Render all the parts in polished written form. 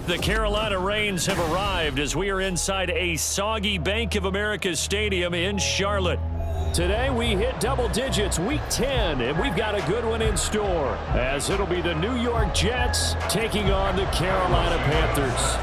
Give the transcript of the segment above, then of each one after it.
The Carolina Rains have arrived as we are inside a soggy Bank of America Stadium in Charlotte. Today we hit double digits, week 10, and we've got a good one in store, as it'll be the New York Jets taking on the Carolina Panthers.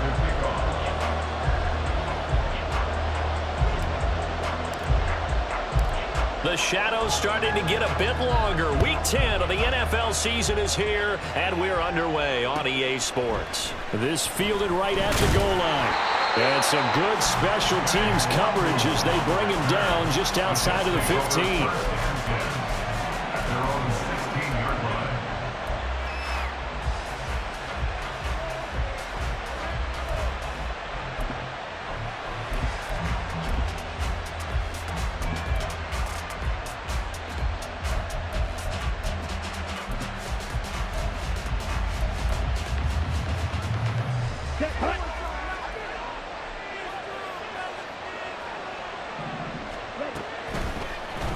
The shadow's starting to get a bit longer. Week 10 of the NFL season is here, and we're underway on EA Sports. This fielded right at the goal line. And some good special teams coverage as they bring him down just outside of the 15.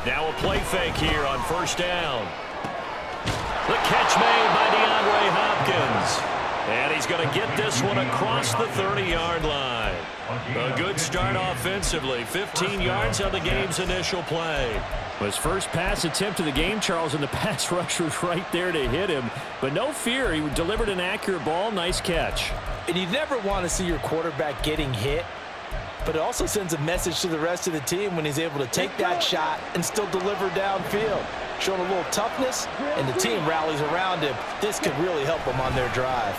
Now a play fake here on first down. The catch made by DeAndre Hopkins. And he's going to get this one across the 30-yard line. A good start offensively. 15 yards on the game's initial play. His first pass attempt of the game, Charles, and the pass rush was right there to hit him. But no fear, he delivered an accurate ball. Nice catch. And you never want to see your quarterback getting hit. But it also sends a message to the rest of the team when he's able to take that shot and still deliver downfield. Showing a little toughness, and the team rallies around him. This could really help them on their drive.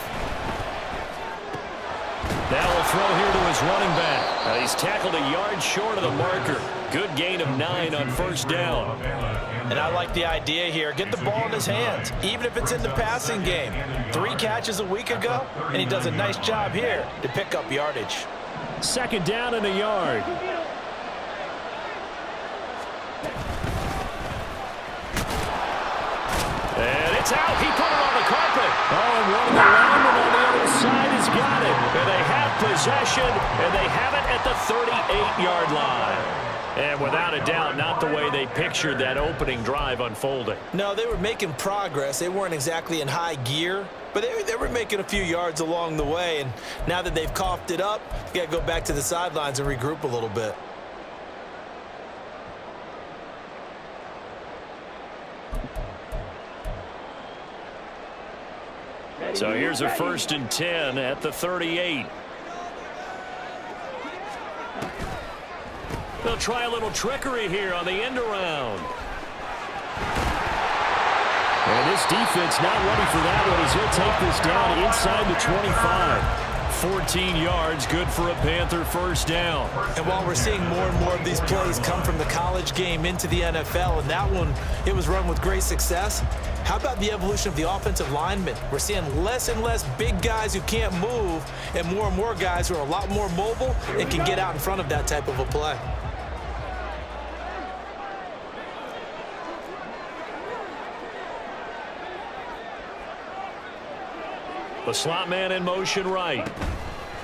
Now we'll throw here to his running back. He's tackled a yard short of the marker. Good gain of 9 on first down. And I like the idea here. Get the ball in his hands, even if it's in the passing game. 3 catches a week ago, and he does a nice job here to pick up yardage. Second down and a yard. And it's out. He put it on the carpet. Oh, and one of the linemen on the other side has got it. And they have possession, and they have it at the 38-yard line. And without a doubt, not the way they pictured that opening drive unfolding. No, they were making progress. They weren't exactly in high gear, but they were making a few yards along the way. And now that they've coughed it up, you got to go back to the sidelines and regroup a little bit. So here's a 1st and 10 at the 38. They'll try a little trickery here on the end around. And this defense not ready for that one as he'll take this down inside the 25. 14 yards, good for a Panther first down. And while we're seeing more and more of these plays come from the college game into the NFL, and that one, it was run with great success, how about the evolution of the offensive linemen? We're seeing less and less big guys who can't move and more guys who are a lot more mobile and can get out in front of that type of a play. The slot man in motion right.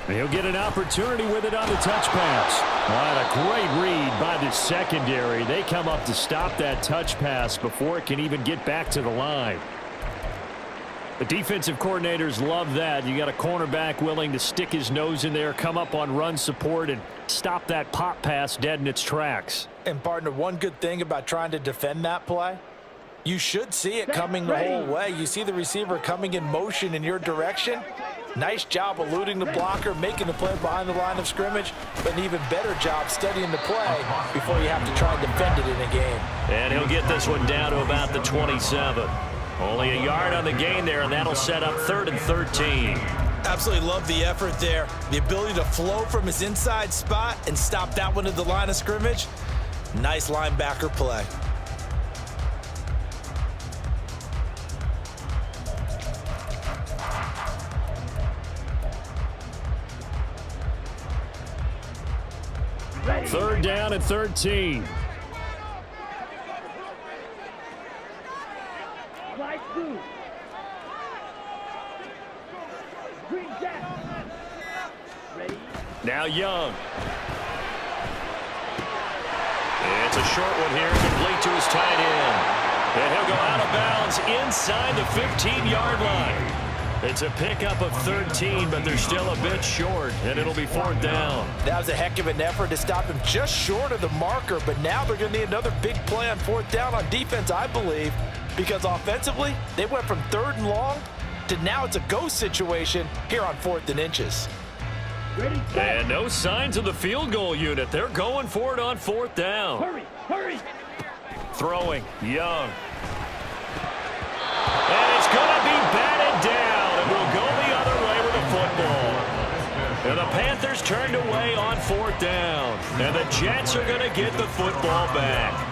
And he'll get an opportunity with it on the touch pass. What a great read by the secondary. They come up to stop that touch pass before it can even get back to the line. The defensive coordinators love that. You got a cornerback willing to stick his nose in there, come up on run support, and stop that pop pass dead in its tracks. And, partner, one good thing about trying to defend that play, you should see it coming the whole way. You see the receiver coming in motion in your direction. Nice job eluding the blocker, making the play behind the line of scrimmage, but an even better job studying the play before you have to try and defend it in a game. And he'll get this one down to about the 27. Only a yard on the gain there, and that'll set up 3rd and 13. Absolutely love the effort there. The ability to flow from his inside spot and stop that one at the line of scrimmage. Nice linebacker play. Third down and 13. Now Young. It's a short one here, complete to his tight end. And he'll go out of bounds inside the 15-yard line. It's a pickup of 13, but they're still a bit short, and it'll be 4th down. That was a heck of an effort to stop him just short of the marker, but now they're going to need another big play on 4th down on defense, I believe, because offensively, they went from 3rd and long to now it's a go situation here on 4th and inches. And no signs of the field goal unit. They're going for it on 4th down. Hurry. Throwing, Young. And it's going to be batted down. It will go the other way with the football. And the Panthers turned away on 4th down. And the Jets are going to get the football back.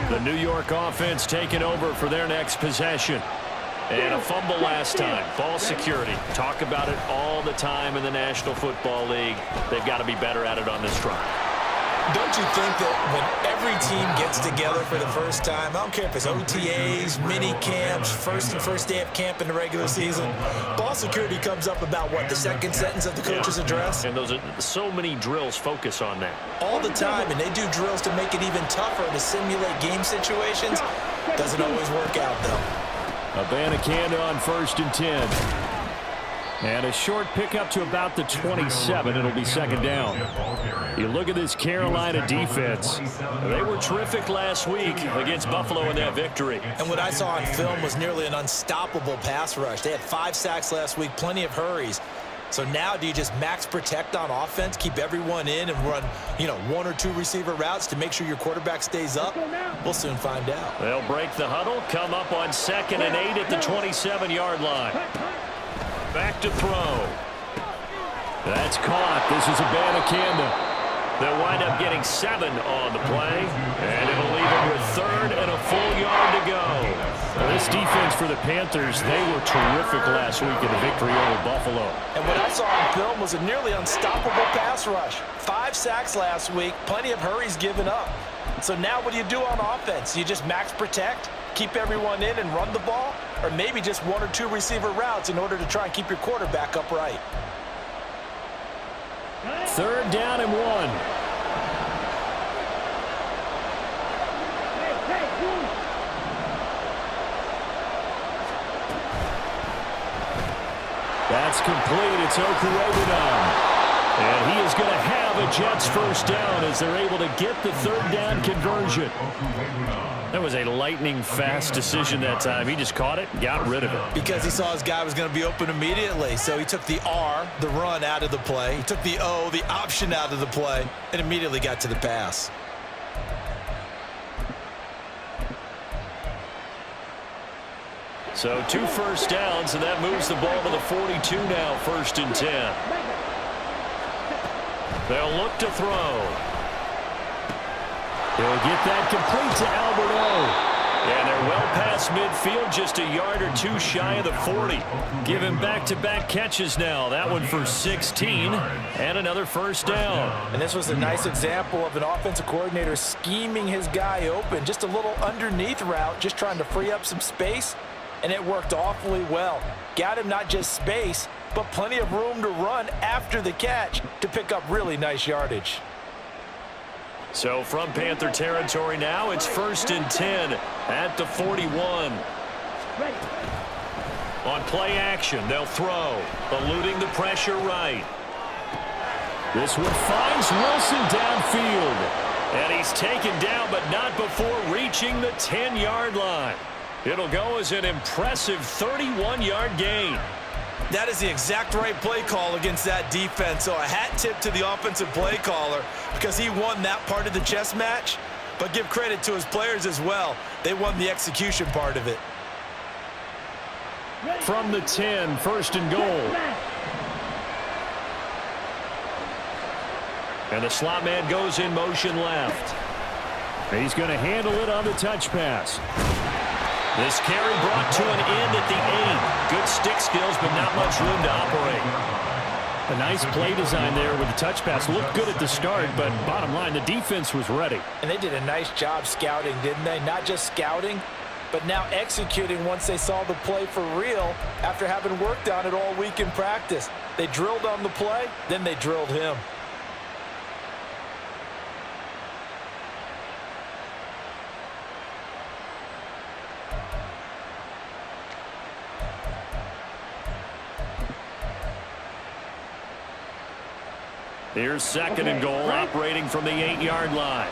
The New York offense taking over for their next possession. And a fumble last time. Ball security. Talk about it all the time in the National Football League. They've got to be better at it on this drive. Don't you think that when every team gets together for the first time, I don't care if it's OTAs, mini camps, first day of camp in the regular season, ball security comes up about, what, the second sentence of the coach's address? And those are so many drills focus on that. All the time, and they do drills to make it even tougher to simulate game situations. Doesn't always work out, though. Abanikanda on 1st and 10. And a short pickup to about the 27. It'll be 2nd down. You look at this Carolina defense. They were terrific last week against Buffalo in that victory. And what I saw on film was nearly an unstoppable pass rush. They had 5 sacks last week, plenty of hurries. So now do you just max protect on offense, keep everyone in, and run, 1 or 2 receiver routes to make sure your quarterback stays up? We'll soon find out. They'll break the huddle, come up on 2nd and 8 at the 27-yard line. Back to throw. That's caught. This is Abanikanda. They'll wind up getting 7 on the play, and it'll leave them with 3rd and a full yard to go. Well, this defense for the Panthers, they were terrific last week in the victory over Buffalo. And what I saw on film was a nearly unstoppable pass rush. 5 sacks last week, plenty of hurries given up. So now what do you do on offense? You just max protect, keep everyone in and run the ball, or maybe just 1 or 2 receiver routes in order to try and keep your quarterback upright. 3rd down and 1. That's complete. It's Okurobunom. And he is going to have a Jets 1st down as they're able to get the 3rd down conversion. That was a lightning-fast decision that time. He just caught it and got rid of it. Because he saw his guy was going to be open immediately. So he took the R, the run, out of the play. He took the O, the option, out of the play, and immediately got to the pass. So 2 first downs, and that moves the ball to the 42 now, 1st and 10. They'll look to throw. He'll get that complete to Albert O. And they're well past midfield, just a yard or 2 shy of the 40. Give him back-to-back catches now. That one for 16 and another 1st down. And this was a nice example of an offensive coordinator scheming his guy open. Just a little underneath route, just trying to free up some space, and it worked awfully well. Got him not just space, but plenty of room to run after the catch to pick up really nice yardage. So from Panther territory now, it's 1st and 10 at the 41. On play action, they'll throw, eluding the pressure right. This one finds Wilson downfield. And he's taken down, but not before reaching the 10-yard line. It'll go as an impressive 31-yard gain. That is the exact right play call against that defense. So a hat tip to the offensive play caller because he won that part of the chess match. But give credit to his players as well. They won the execution part of it. From the 10, 1st and goal. And the slot man goes in motion left. He's going to handle it on the touch pass. This carry brought to an end at the 8. Good stick skills, but not much room to operate. A nice play design there with the touch pass. Looked good at the start, but bottom line, the defense was ready. And they did a nice job scouting, didn't they? Not just scouting, but now executing once they saw the play for real after having worked on it all week in practice. They drilled on the play, then they drilled him. Here's second and goal, operating from the 8-yard line.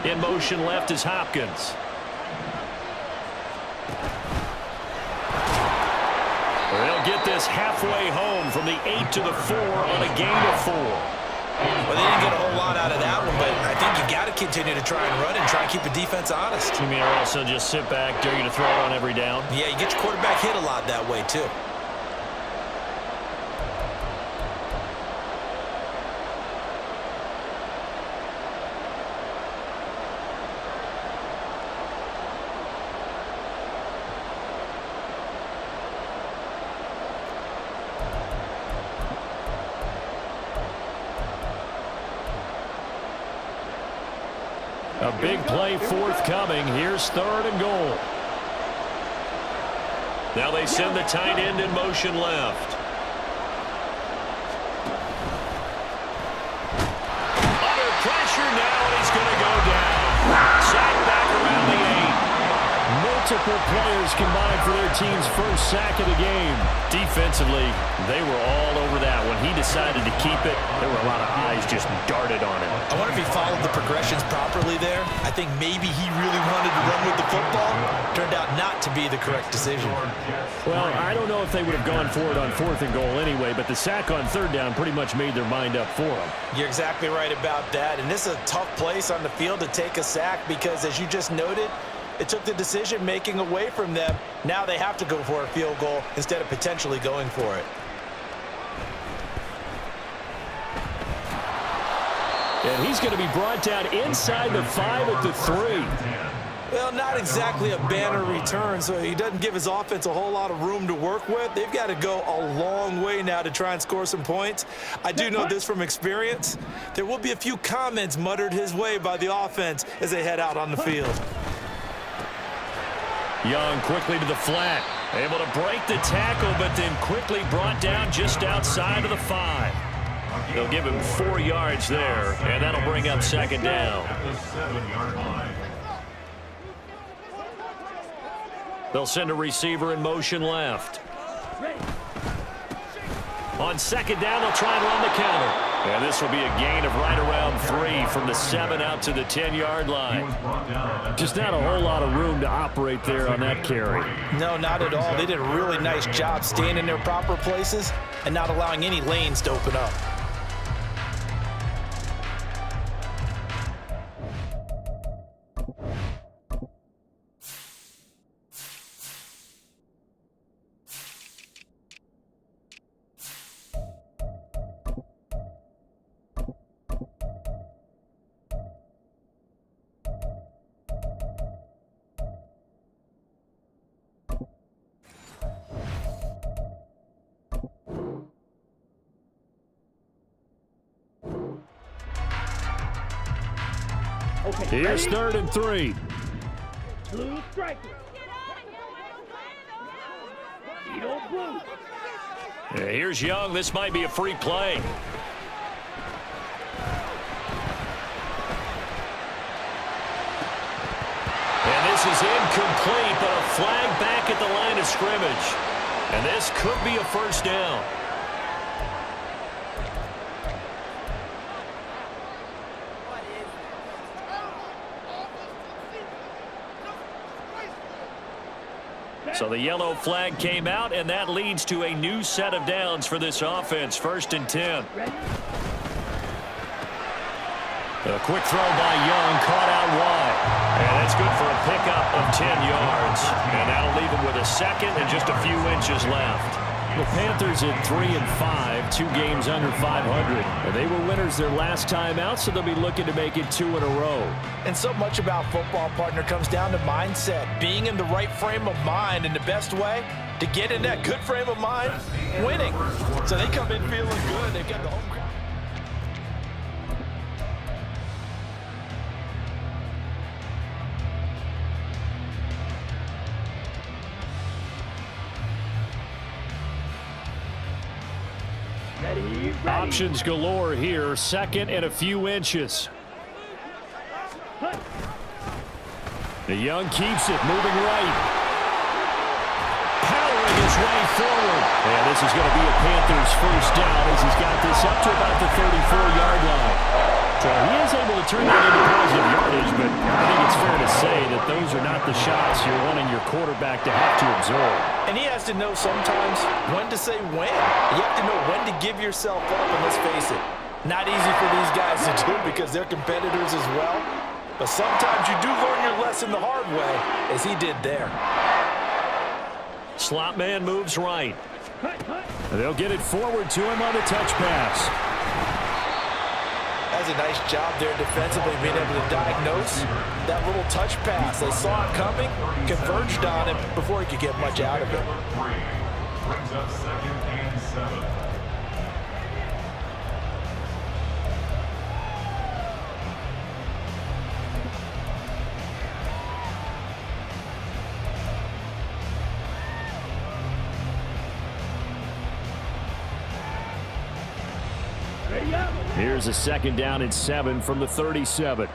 In motion left is Hopkins. They'll get this halfway home from the 8 to the 4 on a gain of 4. Well, they didn't get a whole lot out of that one, but I think you got to continue to try and run and try and keep the defense honest. You mean also just sit back, dare you to throw it on every down? Yeah, you get your quarterback hit a lot that way, too. A big play forthcoming. Here's third and goal. Now they send the tight end in motion left. Under pressure now, and he's going to go down. Sacked back around the 8. Multiple players combined for their team's first sack of the game. Defensively, they were all over that. When he decided to keep it, there were a lot of eyes just darted on him. I wonder if he followed the progressions properly there. I think maybe he really wanted to run with the football. Turned out not to be the correct decision. Well, I don't know if they would have gone for it on fourth and goal anyway, but the sack on third down pretty much made their mind up for him. You're exactly right about that. And this is a tough place on the field to take a sack because, as you just noted, it took the decision-making away from them. Now they have to go for a field goal instead of potentially going for it. And he's going to be brought down inside the 5 at the 3. Well, not exactly a banner return, so he doesn't give his offense a whole lot of room to work with. They've got to go a long way now to try and score some points. I do know this from experience. There will be a few comments muttered his way by the offense as they head out on the field. Young quickly to the flat. Able to break the tackle, but then quickly brought down just outside of the 5. They'll give him 4 yards there, and that'll bring up second down. They'll send a receiver in motion left. On second down, they'll try and run the counter. And this will be a gain of right around 3 from the 7 out to the 10-yard line. Just not a whole lot of room to operate there on that carry. No, not at all. They did a really nice job staying in their proper places and not allowing any lanes to open up. Here's third and 3. Blue striker. Edo blue. Here's Young. This might be a free play. And this is incomplete, but a flag back at the line of scrimmage. And this could be a first down. So the yellow flag came out, and that leads to a new set of downs for this offense. First and 10. A quick throw by Young, caught out wide. And that's good for a pickup of 10 yards. And that'll leave him with a second and just a few inches left. The Panthers at 3-5, 2 games under 500. They were winners their last time out, so they'll be looking to make it 2 in a row. And so much about football, partner, comes down to mindset. Being in the right frame of mind, and the best way to get in that good frame of mind, winning. So they come in feeling good. They've got the home crowd. Options galore here. Second and a few inches. The Young keeps it, moving right. Powering his way forward. And this is going to be a Panthers first down as he's got this up to about the 34-yard line. So he is able to turn that into positive yardage, but I think it's fair to say that those are not the shots you're wanting your quarterback to have to absorb. And he has to know sometimes when to say when. You have to know when to give yourself up, and let's face it, not easy for these guys to do because they're competitors as well. But sometimes you do learn your lesson the hard way, as he did there. Slot man moves right. They'll get it forward to him on the touch pass. That's a nice job there defensively, being able to diagnose that little touch pass. They saw it coming, converged on him before he could get much out of it. Brings up 2nd and 7. Here's a 2nd down and 7 from the 37.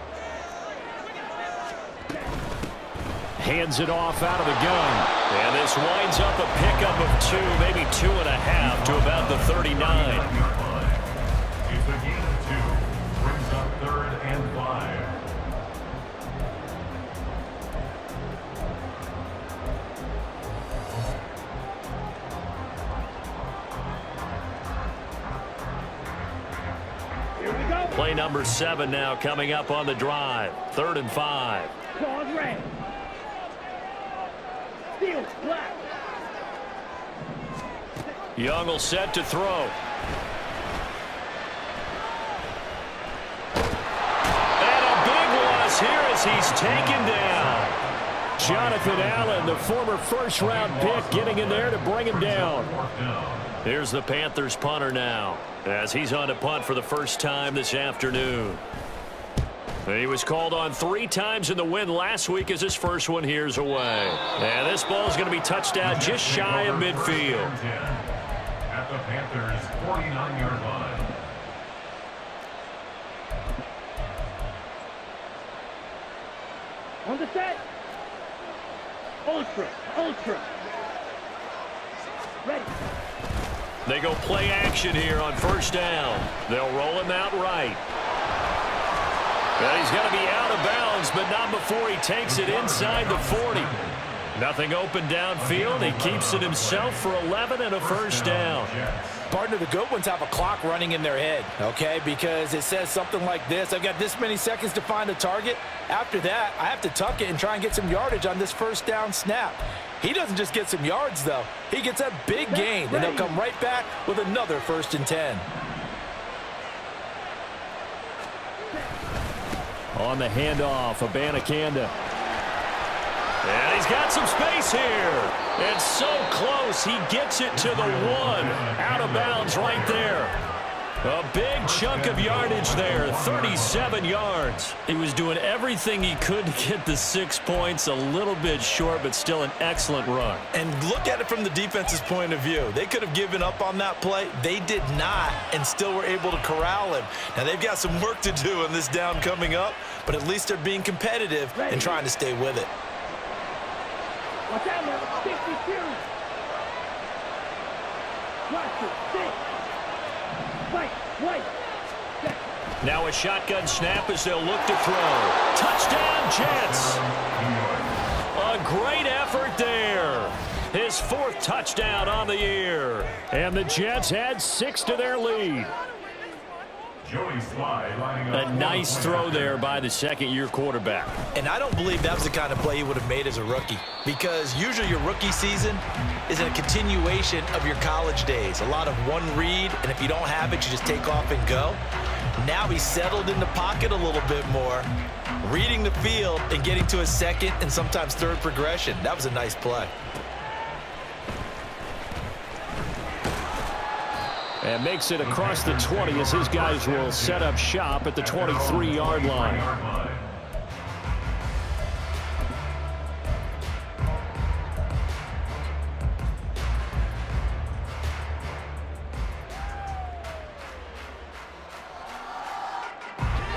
Hands it off out of the gun. And this winds up a pickup of 2, maybe 2.5 to about the 39. It's a gain of 2. Brings up 3rd and 5. Play number 7 now coming up on the drive. 3rd and 5. Claws red. Steel black. Young will set to throw. And a big loss here as he's taken down. Jonathan Allen, the former first-round pick, getting in there to bring him down. Here's the Panthers punter now, as he's on to punt for the first time this afternoon. He was called on 3 times in the win last week as his first one here's away. And this ball is going to be touched out just shy of midfield. At the Panthers' 49-yard line. On the set. Ultra. Ultra. Ready. They go play action here on first down. They'll roll him out right. Well, he's going to be out of bounds, but not before he takes it inside the 40. Nothing open downfield. He keeps it himself for 11 and a first down. Partner, the good ones have a clock running in their head, okay? Because it says something like this: I've got this many seconds to find a target. After that, I have to tuck it and try and get some yardage on this first down snap. He doesn't just get some yards, though. He gets a big gain, and they'll come right back with another 1st and 10. On the handoff, Abanikanda. And he's got some space here. And so close, he gets it to the 1. Out of bounds right there. A big chunk of yardage there, 37 yards. He was doing everything he could to get the 6 points, a little bit short, but still an excellent run. And look at it from the defense's point of view. They could have given up on that play. They did not, and still were able to corral him. Now, they've got some work to do on this down coming up, but at least they're being competitive and trying to stay with it. Watch out, man. 62. Watch it. 6. White. Now a shotgun snap as they'll look to throw. Touchdown, Jets. A great effort there. His 4th touchdown on the year. And the Jets add 6 to their lead. A nice throw there by the 2nd-year quarterback. And I don't believe that was the kind of play he would have made as a rookie, because usually your rookie season is a continuation of your college days. A lot of one read, and if you don't have it, you just take off and go. Now he's settled in the pocket a little bit more, reading the field and getting to his 2nd and sometimes 3rd progression. That was a nice play. And makes it across the 20 as his guys will set up shop at the 23-yard line.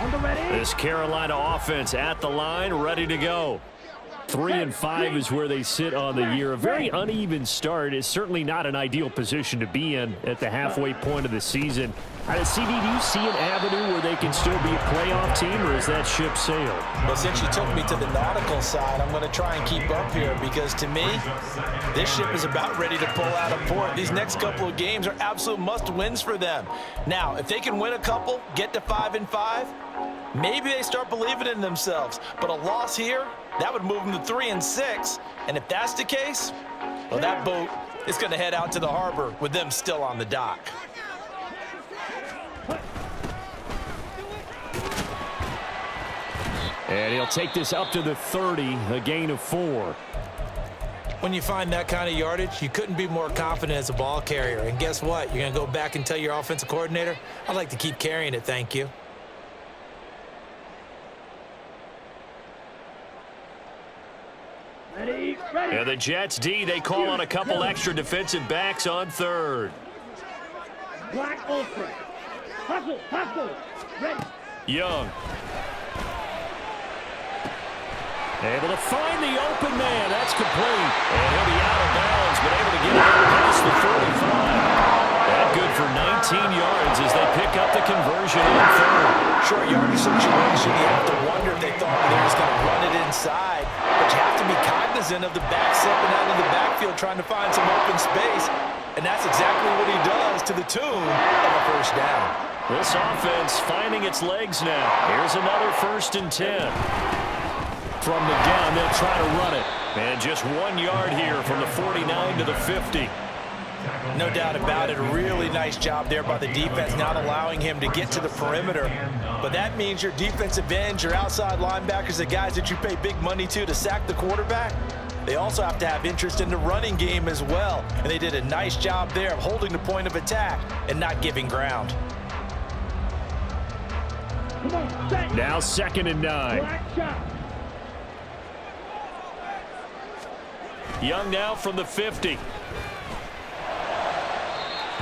On the ready. This Carolina offense at the line, ready to go. 3-5 is where they sit on the year. A very uneven start is certainly not an ideal position to be in at the halfway point of the season. CD, do you see an avenue where they can still be a playoff team, or is that ship sailed? Well, since you took me to the nautical side, I'm going to try and keep up here because, to me, this ship is about ready to pull out of port. These next couple of games are absolute must-wins for them. Now, if they can win a couple, get to 5-5, maybe they start believing in themselves. But a loss here, that would move them to 3-6. And if that's the case, well, that boat is going to head out to the harbor with them still on the dock. And he'll take this up to the 30, a gain of 4. When you find that kind of yardage, you couldn't be more confident as a ball carrier. And guess what? You're going to go back and tell your offensive coordinator, I'd like to keep carrying it, thank you. Ready, ready. And the Jets D, they call on a couple extra defensive backs on third. Black ultra. Hustle, hustle. Ready. Young. Able to find the open man. That's complete. And he'll be out of bounds, but able to get it out past the 45. That good for 19 yards as they pick up the conversion on third. Short yardage situation, you have to wonder if they thought they were just going to run it inside. But you have to be cognizant of the back stepping out of the backfield trying to find some open space. And that's exactly what he does to the tune of a first down. This offense finding its legs now. Here's another 1st and 10. From the down, they'll try to run it. And just 1 yard here from the 49 to the 50. No doubt about it. A really nice job there by the defense, not allowing him to get to the perimeter. But that means your defensive ends, your outside linebackers, the guys that you pay big money to sack the quarterback, they also have to have interest in the running game as well. And they did a nice job there of holding the point of attack and not giving ground. Come on, set. Now 2nd and 9. Black shot. Young now from the 50.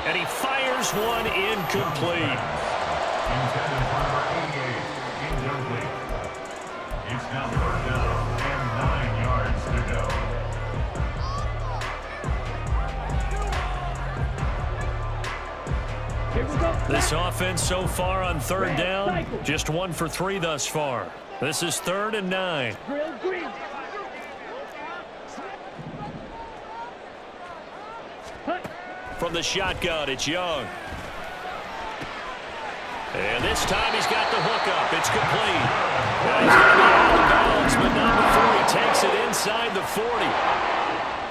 And he fires one incomplete. Intended for number 88, incomplete. It's now 3rd down and 9 yards to go. Here we go. This offense so far on 3rd down, just 1 for 3 thus far. This is 3rd and 9. Drill green. Hut. From the shotgun, it's Young. And this time he's got the hookup. It's complete. Now he's going to be out of bounds, but not before he takes it inside the 40.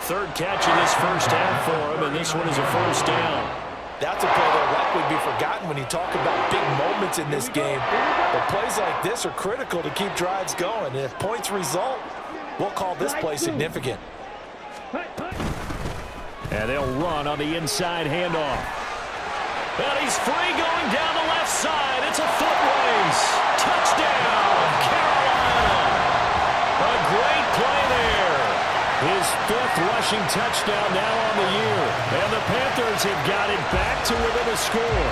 3rd catch of this first half for him, and this one is a 1st down. That's a play that'll likely be forgotten when you talk about big moments in this game. But plays like this are critical to keep drives going. And if points result, we'll call this play significant. Hut, hut. And they'll run on the inside handoff. And he's free going down the left side. It's a foot race. Touchdown, Carolina. A great play there. His 5th rushing touchdown now on the year. And the Panthers have got it back to within a score.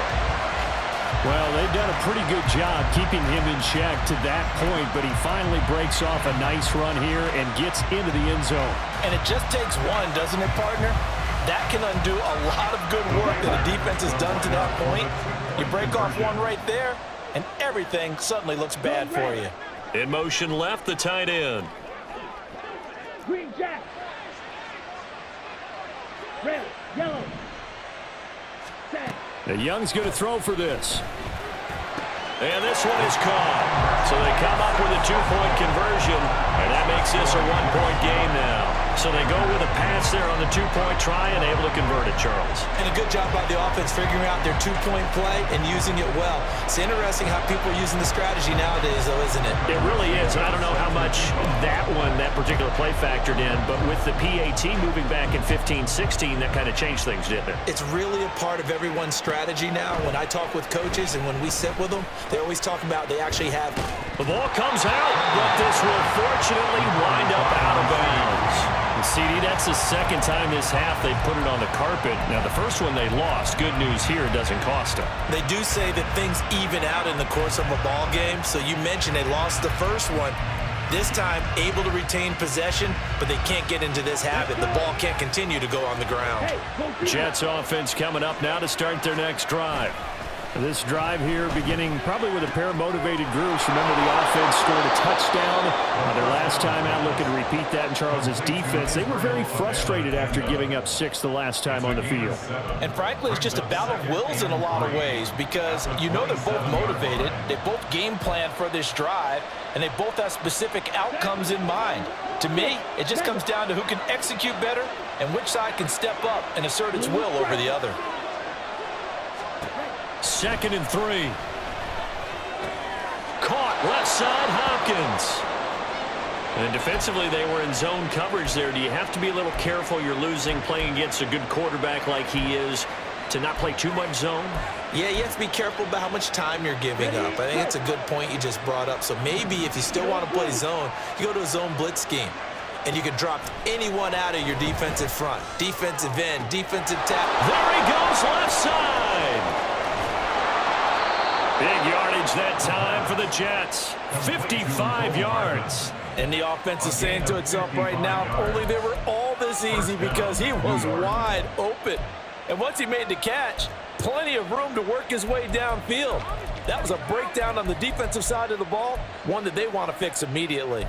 Well, they've done a pretty good job keeping him in check to that point, but he finally breaks off a nice run here and gets into the end zone. And it just takes one, doesn't it, partner? That can undo a lot of good work that the defense has done to that point. You break off one right there, and everything suddenly looks bad for you. In motion left, the tight end. Green jack. Red, yellow. Set. The Young's going to throw for this. And this one is caught. So they come up with a 2-point conversion, and that makes this a 1-point game now. So they go with a pass there on the 2-point try and able to convert it, Charles. And a good job by the offense figuring out their 2-point play and using it well. It's interesting how people are using the strategy nowadays, though, isn't it? It really is. And I don't know how much that particular play factored in, but with the PAT moving back in 15-16, that kind of changed things, didn't it? It's really a part of everyone's strategy now. When I talk with coaches and when we sit with them, they always talk about they actually have. The ball comes out, but this will fortunately wind up out of bounds. And CD, that's the 2nd time this half they put it on the carpet. Now, the first one they lost. Good news here, it doesn't cost them. They do say that things even out in the course of a ball game. So you mentioned they lost the first one. This time, able to retain possession, but they can't get into this habit. The ball can't continue to go on the ground. Jets offense coming up now to start their next drive. This drive here beginning probably with a pair of motivated groups. Remember, the offense scored a touchdown their last time out. Looking to repeat that in Charles's defense. They were very frustrated after giving up 6 the last time on the field. And frankly, it's just a battle of wills in a lot of ways because you know they're both motivated. They both game plan for this drive, and they both have specific outcomes in mind. To me, it just comes down to who can execute better and which side can step up and assert its will over the other. 2nd and 3. Caught left side, Hopkins. And defensively, they were in zone coverage there. Do you have to be a little careful? You're losing playing against a good quarterback like he is to not play too much zone? Yeah, you have to be careful about how much time you're giving up. I think it's a good point you just brought up. So maybe if you still want to play zone, you go to a zone blitz scheme. And you can drop anyone out of your defensive front. Defensive end, defensive tackle. There he goes, left side. Big yardage that time for the Jets. 55 yards. And the offense is saying to itself right now, only they were all this easy because he was wide open. And once he made the catch, plenty of room to work his way downfield. That was a breakdown on the defensive side of the ball, one that they want to fix immediately.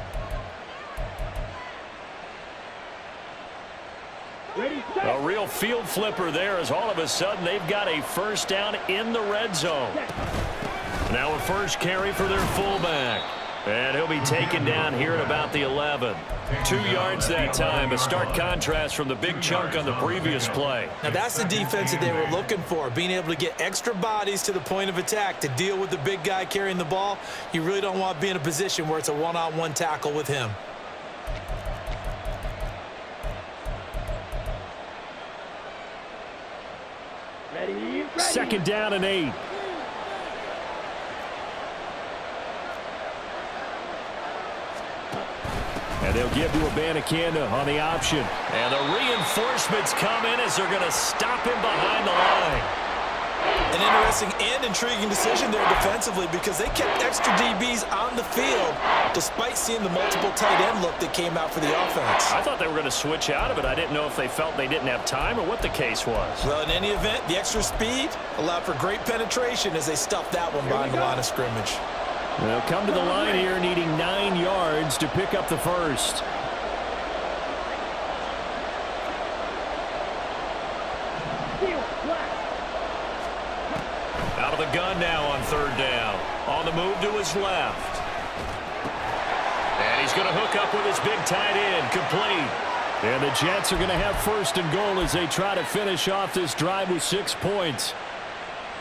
A real field flipper there as all of a sudden they've got a first down in the red zone. Now a first carry for their fullback. And he'll be taken down here at about the 11. 2 yards that time. A stark contrast from the big chunk on the previous play. Now that's the defense that they were looking for, being able to get extra bodies to the point of attack to deal with the big guy carrying the ball. You really don't want to be in a position where it's a one-on-one tackle with him. Ready. 2nd down and 8. And they'll give to Abanikanda on the option. And the reinforcements come in as they're going to stop him behind the line. An interesting and intriguing decision there defensively because they kept extra DBs on the field despite seeing the multiple tight end look that came out for the offense. I thought they were going to switch out of it. I didn't know if they felt they didn't have time or what the case was. Well, in any event, the extra speed allowed for great penetration as they stuffed that one behind the line of scrimmage. They'll come to the line here needing 9 yards to pick up the first. Out of the gun now on 3rd down. On the move to his left. And he's going to hook up with his big tight end, complete. And the Jets are going to have 1st and goal as they try to finish off this drive with 6 points.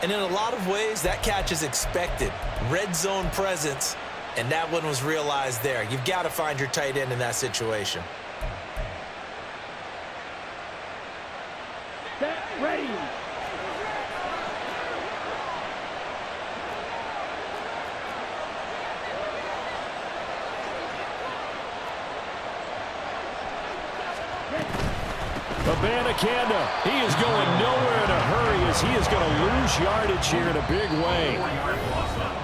And in a lot of ways, that catch is expected. Red zone presence, and that one was realized there. You've got to find your tight end in that situation. Set. Ready. Abanikanda, he is going nowhere in a hurry as he is going to lose yardage here in a big way.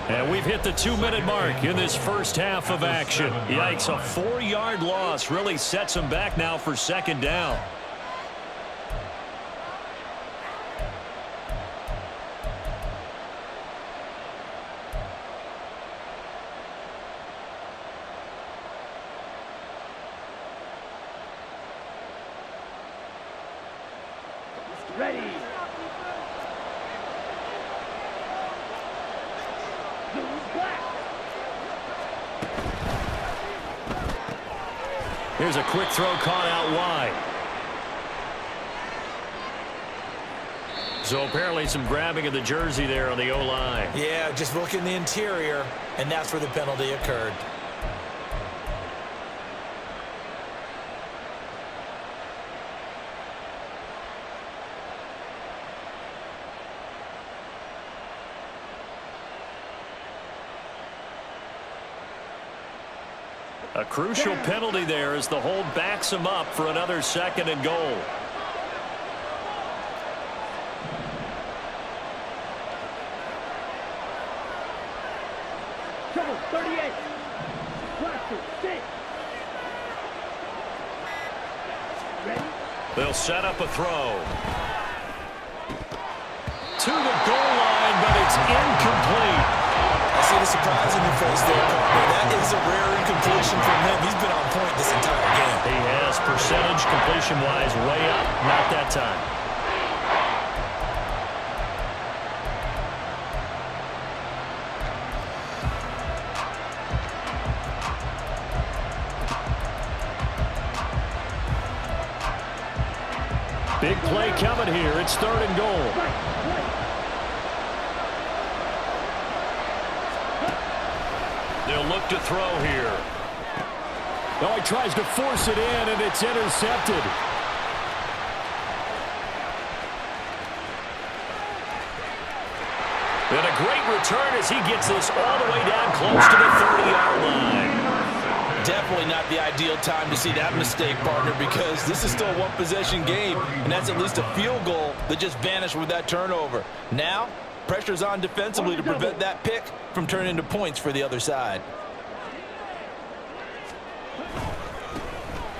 And we've hit the 2-minute mark in this first half of action. Yikes, a 4-yard loss really sets him back now for 2nd down. Ready. Here's a quick throw caught out wide. So apparently some grabbing of the jersey there on the O-line. Yeah, just look in the interior, and that's where the penalty occurred. A crucial penalty there as the hold backs him up for another 2nd and goal. Trouble. 38. Watch it. Sit. Ready? They'll set up a throw. To the goal line, but it's incomplete. I see the surprise in your face there, partner. That is a rare incompletion from him. He's been on point this entire game. He has percentage completion-wise way up. Not that time. Big play coming here. It's 3rd and goal. They'll look to throw here. Oh, he tries to force it in, and it's intercepted. And a great return as he gets this all the way down close to the 30-yard line. Definitely not the ideal time to see that mistake, partner, because this is still a one-possession game, and that's at least a field goal that just vanished with that turnover. Now, pressure's on defensively to prevent that pick from turning into points for the other side.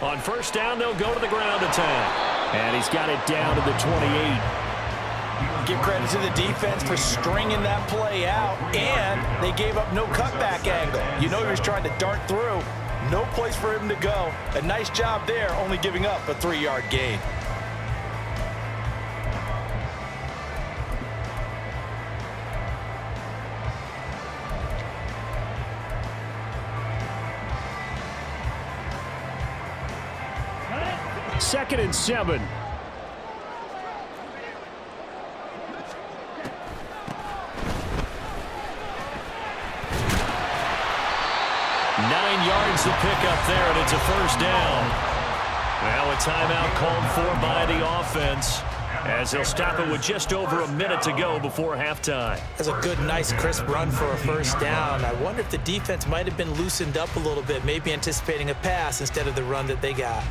On 1st down, they'll go to the ground attack. And he's got it down to the 28. Give credit to the defense for stringing that play out, and they gave up no cutback angle. You know he was trying to dart through. No place for him to go. A nice job there, only giving up a 3-yard gain. Second and 7. The pick up there, and it's a 1st down. Now a timeout called for by the offense as they'll stop it with just over a minute to go before halftime. That's a good, nice, crisp run for a 1st down. I wonder if the defense might have been loosened up a little bit, maybe anticipating a pass instead of the run that they got.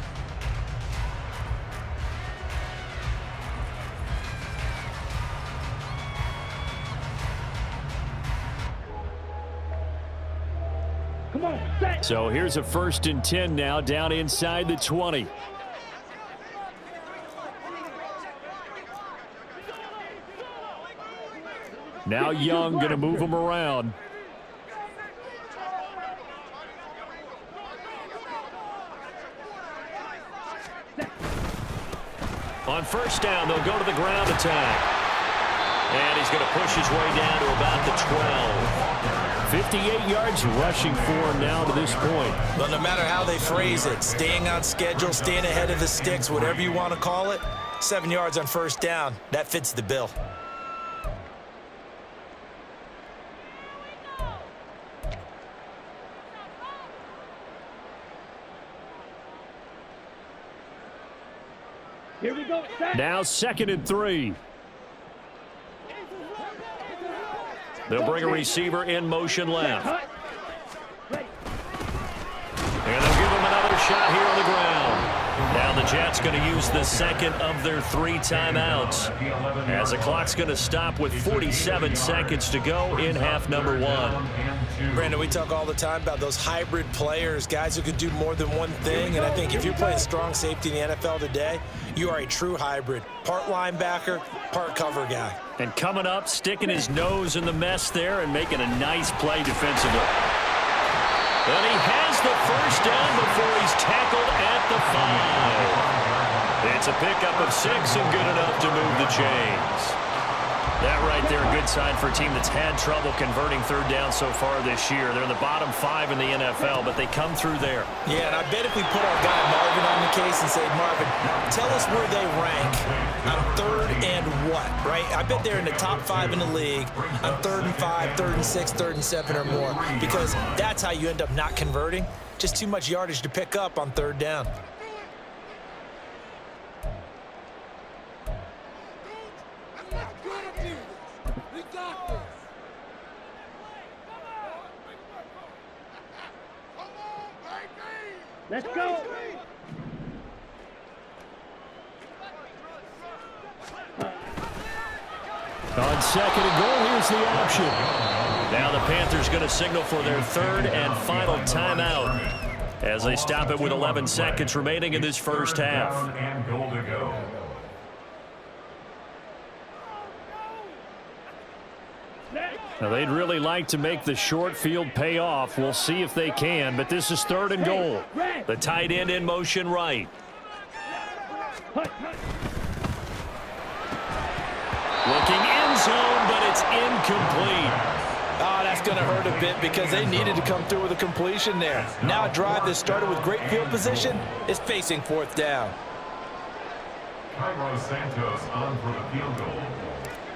So here's a 1st and 10 now, down inside the 20. Now Young going to move them around. On 1st down, they'll go to the ground attack. And he's going to push his way down to about the 12. 58 yards rushing for him now to this point. Well, no matter how they phrase it, staying on schedule, staying ahead of the sticks, whatever you want to call it, 7 yards on 1st down, that fits the bill. Here we go. Now 2nd and 3. They'll bring a receiver in motion left. And they'll give him another shot here on the ground. Now the Jets going to use the 2nd of their 3 timeouts as the clock's going to stop with 47 seconds to go in half number 1. Brandon, we talk all the time about those hybrid players, guys who could do more than one thing, and I think if you're playing strong safety in the NFL today, you are a true hybrid. Part linebacker, part cover guy. And coming up, sticking his nose in the mess there and making a nice play defensively. And he has the 1st down before he's tackled at the 5. It's a pickup of 6 and good enough to move the chains. That right there, a good sign for a team that's had trouble converting 3rd down so far this year. They're in the bottom 5 in the NFL, but they come through there. Yeah, and I bet if we put our guy Marvin on the case and say, Marvin, tell us where they rank on 3rd and what, right? I bet they're in the top 5 in the league on 3rd and 5, 3rd and 6, 3rd and 7 or more, because that's how you end up not converting. Just too much yardage to pick up on 3rd down. Let's go. On 2nd and goal, here's the option. Now the Panthers going to signal for their third and final timeout as they stop it with 11 seconds remaining in this first half. And goal to go. Now they'd really like to make the short field pay off. We'll see if they can, but this is third and goal. The tight end in motion right. Looking end zone, but it's incomplete. Oh, that's going to hurt a bit because they needed to come through with a completion there. Now a drive that started with great field position is facing fourth down. Cairo Santos on for the field goal.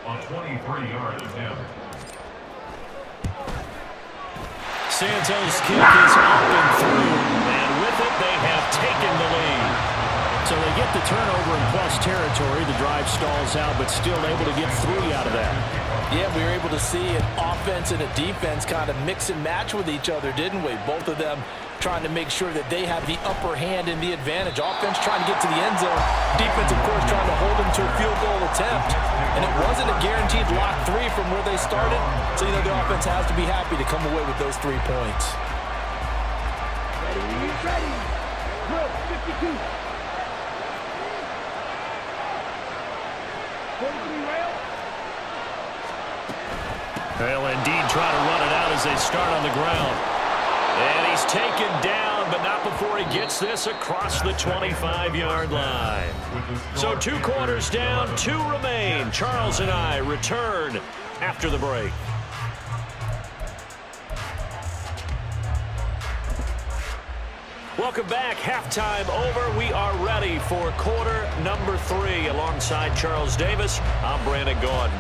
A 23-yard attempt. Santos' kick is up and through, and with it, they have taken the lead. So they get the turnover in plus territory. The drive stalls out, but still able to get 3 out of that. Yeah, we were able to see an offense and a defense kind of mix and match with each other, didn't we? Both of them trying to make sure that they have the upper hand and the advantage. Offense trying to get to the end zone. Defense, of course, trying to hold them to a field goal attempt. And it wasn't a guaranteed lock 3 from where they started. So, you know, the offense has to be happy to come away with those 3 points. Ready. Good. 52. 43 rail. They'll indeed try to run it out as they start on the ground. And he's taken down, but not before he gets this across the 25-yard line. So 2 quarters down, 2 remain. Charles and I return after the break. Welcome back. Halftime over. We are ready for quarter number 3. Alongside Charles Davis, I'm Brandon Gaudin.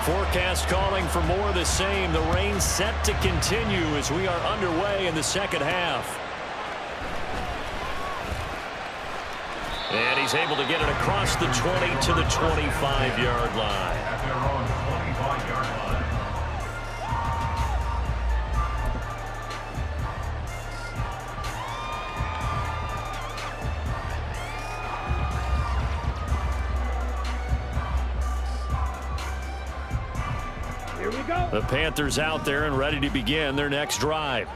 Forecast calling for more of the same. The rain set to continue as we are underway in the second half. And he's able to get it across the 20 to the 25-yard line. At their own 25-yard line. The Panthers out there and ready to begin their next drive.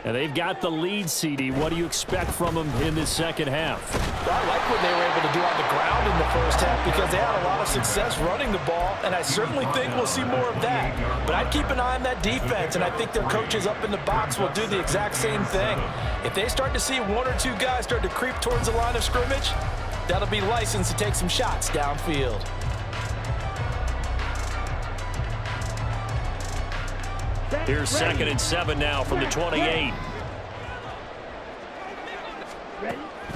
And they've got the lead, CD. What do you expect from them in this second half? Well, I like what they were able to do on the ground in the first half because they had a lot of success running the ball, and I certainly think we'll see more of that. But I'd keep an eye on that defense, and I think their coaches up in the box will do the exact same thing. If they start to see 1 or 2 guys start to creep towards the line of scrimmage, that'll be licensed to take some shots downfield. Here's 2nd and 7 now from the 28.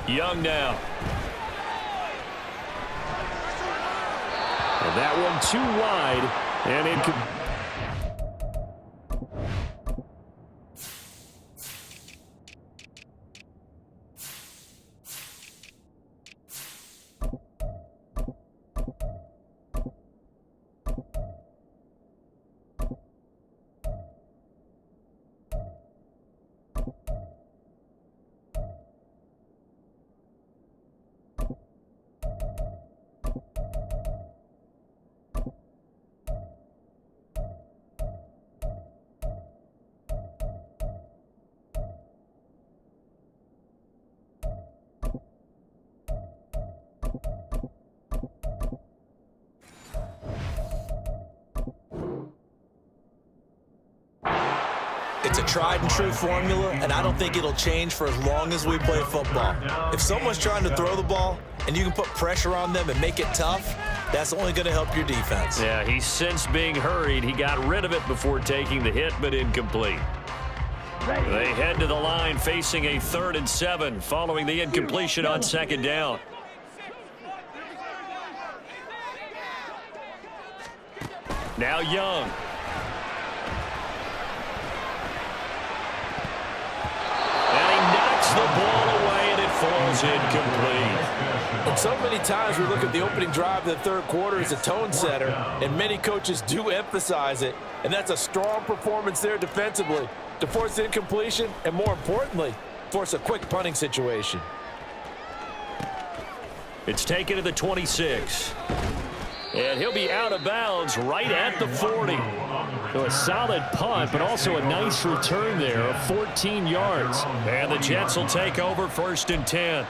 Young now. And that one too wide, and it could... It's a tried and true formula, and I don't think it'll change for as long as we play football. If someone's trying to throw the ball and you can put pressure on them and make it tough, that's only going to help your defense. Yeah, he's since being hurried. He got rid of it before taking the hit, but incomplete. They head to the line facing a 3rd and 7 following the incompletion on 2nd down. Now Young. The ball away, and it falls incomplete. And so many times we look at the opening drive of the 3rd quarter as a tone setter, and many coaches do emphasize it, and that's a strong performance there defensively to force incompletion and, more importantly, force a quick punting situation. It's taken to the 26. And he'll be out of bounds right at the 40. So a solid punt, but also a nice return there of 14 yards. And the Jets will take over 1st and 10.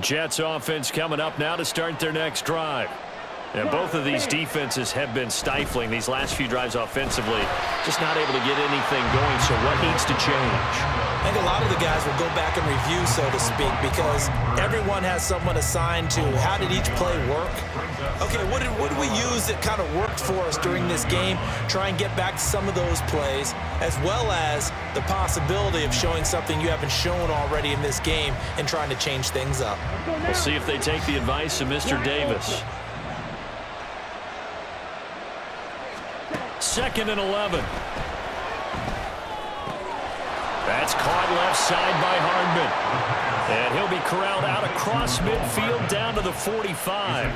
Jets offense coming up now to start their next drive. And both of these defenses have been stifling these last few drives offensively. Just not able to get anything going, so what needs to change? I think a lot of the guys will go back and review, so to speak, because everyone has someone assigned to how did each play work. Okay, what did we use that kind of worked for us during this game? Try and get back to some of those plays, as well as the possibility of showing something you haven't shown already in this game and trying to change things up. We'll see if they take the advice of Mr. Davis. 2nd and 11. That's caught left side by Hardman. And he'll be corralled out across midfield down to the 45.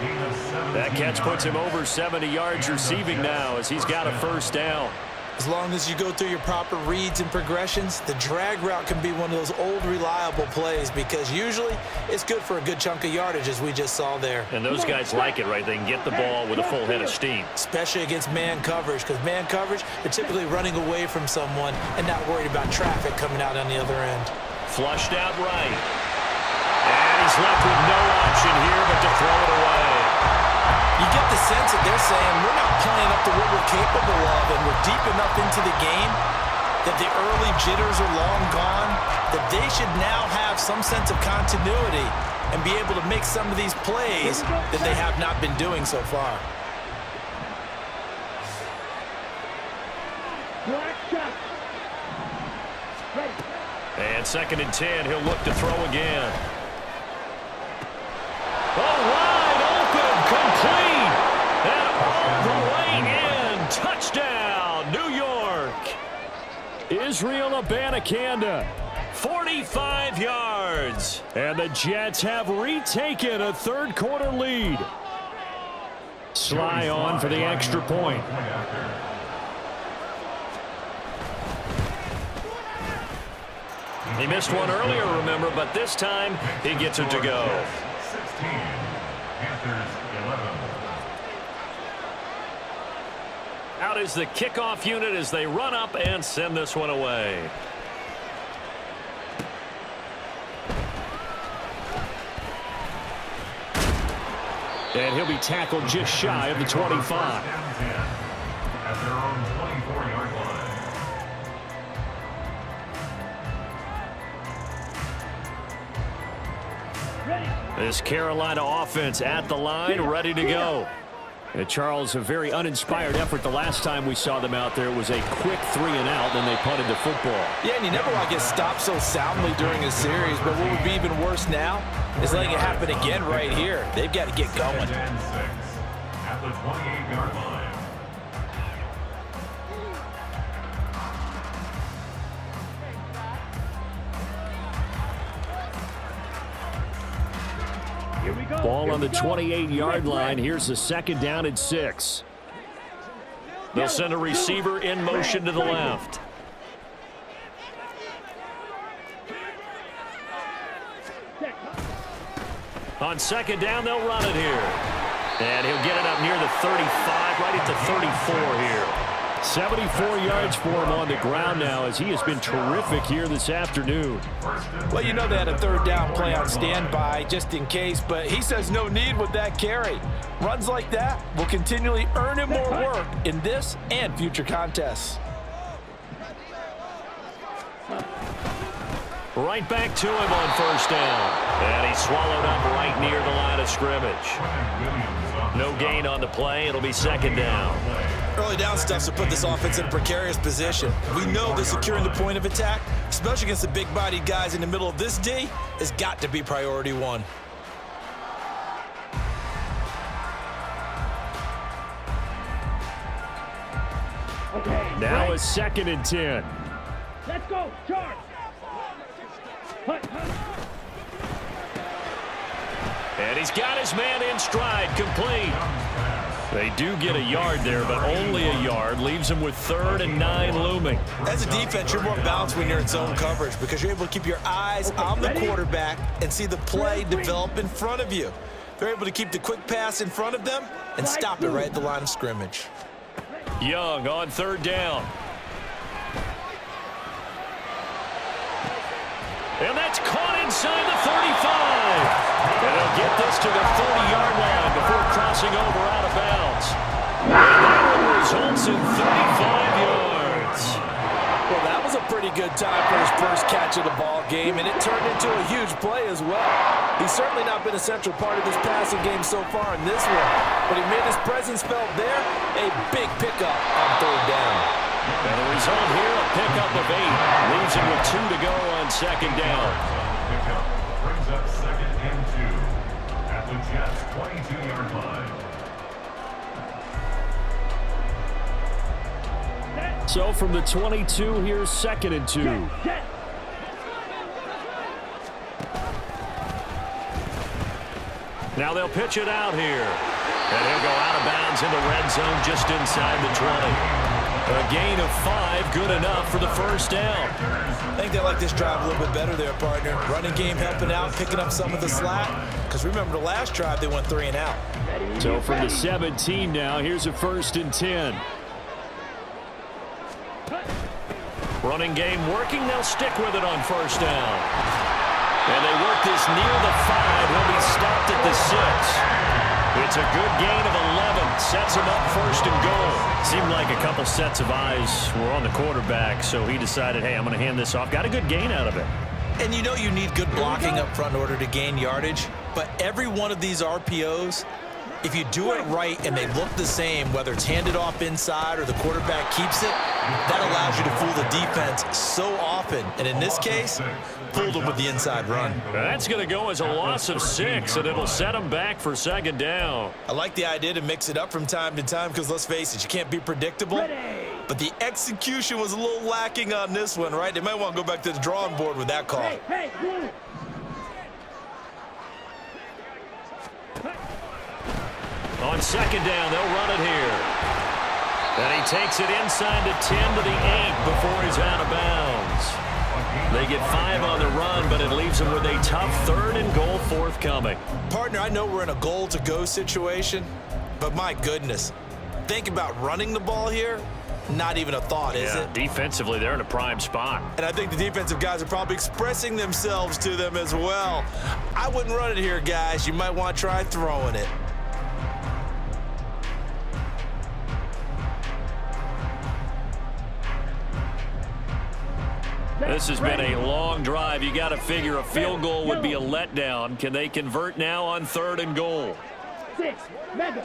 That catch puts him over 70 yards receiving now as he's got a 1st down. As long as you go through your proper reads and progressions, the drag route can be one of those old reliable plays because usually it's good for a good chunk of yardage, as we just saw there. And those guys like it, right? They can get the ball with a full head of steam. Especially against man coverage, because man coverage, they're typically running away from someone and not worried about traffic coming out on the other end. Flushed out right. And he's left with no option here but to throw it away. You get the sense that they're saying we're not playing up to what we're capable of, and we're deep enough into the game that the early jitters are long gone, that they should now have some sense of continuity and be able to make some of these plays that they have not been doing so far. And 2nd and 10, he'll look to throw again. Oh, wide open, complete, and all the way in. Touchdown, New York. Israel Abanikanda, 45 yards. And the Jets have retaken a 3rd quarter lead. Sly on for the extra point. He missed one earlier, remember, but this time he gets it to go. 16, Panthers 11. Out is the kickoff unit as they run up and send this one away. And he'll be tackled just shy of the 25. At their own 24-yard line. This Carolina offense at the line, ready to go. And Charles, a very uninspired effort the last time we saw them out there. It was a quick 3-and-out, then they punted the football. Yeah, and you never want to get stopped so soundly during a series, but what would be even worse now is letting it happen again right here. They've got to get going. 6 at the 28-yard line. Ball on the 28-yard line. Here's the 2nd down and 6. They'll send a receiver in motion to the left. On 2nd down, they'll run it here. And he'll get it up near the 35, right at the 34 here. 74 yards for him on the ground now as he has been terrific here this afternoon. Well, you know they had a 3rd down play on standby just in case, but he says no need with that carry. Runs like that will continually earn him more work in this and future contests. Right back to him on 1st down. And he's swallowed up right near the line of scrimmage. No gain on the play. It'll be 2nd down. Early down stuff to put this offense in a precarious position. We know that securing the point of attack, especially against the big-bodied guys in the middle of this D, has got to be priority 1. Okay. Now it's 2nd and 10. Let's go. Charge. Hut, hut. And he's got his man in stride, complete. They do get a yard there, but only a yard. Leaves them with 3rd and 9 looming. As a defense, you're more balanced when you're in zone coverage because you're able to keep your eyes on the quarterback and see the play develop in front of you. They're able to keep the quick pass in front of them and stop it right at the line of scrimmage. Young on 3rd down. And that's caught inside the 35. And they'll get this to the 40-yard line before crossing over out of bounds. And that one results in 35 yards. Well, that was a pretty good time for his first catch of the ball game, and it turned into a huge play as well. He's certainly not been a central part of this passing game so far in this one, but he made his presence felt there. A big pickup on 3rd down. And the result here, a pickup of 8. Leaves him with 2 to go on 2nd down. Pickup brings up 2nd and 2 at the Jets' 22-yard line. So from the 22, here's 2nd and 2. Now they'll pitch it out here. And he'll go out of bounds in the red zone just inside the 20. A gain of 5, good enough for the 1st down. I think they like this drive a little bit better there, partner. Running game helping out, picking up some of the slack. Because remember, the last drive, they went 3 and out. So from the 17 now, here's a 1st and 10. Running game working. They'll stick with it on 1st down. And they work this near the 5. He'll be stopped at the 6. It's a good gain of 11. Sets him up 1st and goal. Seemed like a couple sets of eyes were on the quarterback, so he decided, hey, I'm going to hand this off. Got a good gain out of it. And you know you need good blocking up front in order to gain yardage. But every one of these RPOs, if you do it right and they look the same, whether it's handed off inside or the quarterback keeps it, that allows you to fool the defense so often. And in this case, fooled them with the inside run. That's going to go as a loss of 6, and it'll set them back for 2nd down. I like the idea to mix it up from time to time because, let's face it, you can't be predictable. But the execution was a little lacking on this one, right? They might want to go back to the drawing board with that call. Hey, move. On 2nd down, they'll run it here. And he takes it inside the 10 to the 8 before he's out of bounds. They get 5 on the run, but it leaves them with a tough 3rd and goal forthcoming. Partner, I know we're in a goal-to-go situation, but my goodness, think about running the ball here. Not even a thought, is it? Defensively, they're in a prime spot. And I think the defensive guys are probably expressing themselves to them as well. I wouldn't run it here, guys. You might want to try throwing it. This has been a long drive. You got to figure a field goal would be a letdown. Can they convert now on 3rd and goal? 6, mega.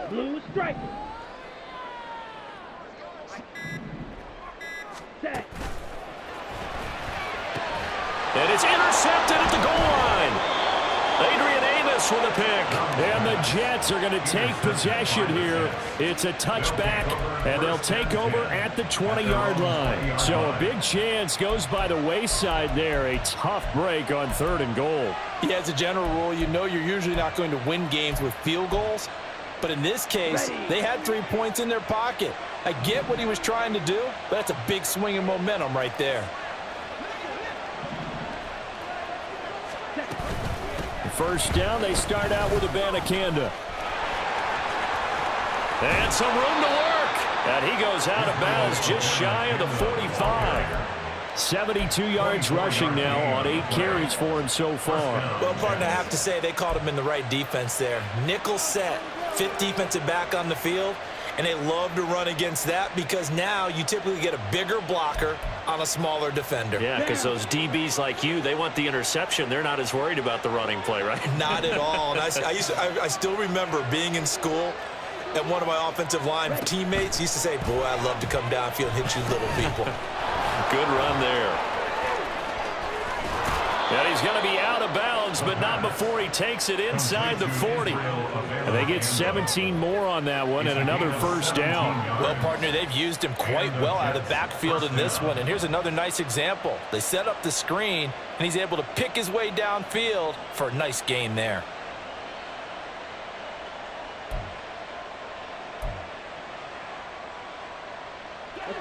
Blue stripe. Set. And it's intercepted at the goal line. Adrian Amos with a pick. And the Jets are going to take possession here. It's a touchback, and they'll take over at the 20-yard line. So a big chance goes by the wayside there. A tough break on 3rd and goal. Yeah, as a general rule, you know you're usually not going to win games with field goals. But in this case, they had 3 points in their pocket. I get what he was trying to do, but that's a big swing of momentum right there. First down, they start out with Abanikanda. And some room to work. And he goes out of bounds just shy of the 45. 72 yards rushing now on 8 carries for him so far. Well, partner, I have to say they called him in the right defense there. Nickel set, 5th defensive back on the field. And they love to run against that because now you typically get a bigger blocker on a smaller defender. Yeah, because those DBs like you, they want the interception. They're not as worried about the running play, right? Not at all. And I still remember being in school, and one of my offensive line teammates used to say, boy, I love to come downfield and hit you little people. Good run there. And he's going to be out of bounds, but not before he takes it inside the 40. And they get 17 more on that one and another first down. Well, partner, they've used him quite well out of the backfield in this one. And here's another nice example. They set up the screen, and he's able to pick his way downfield for a nice gain there.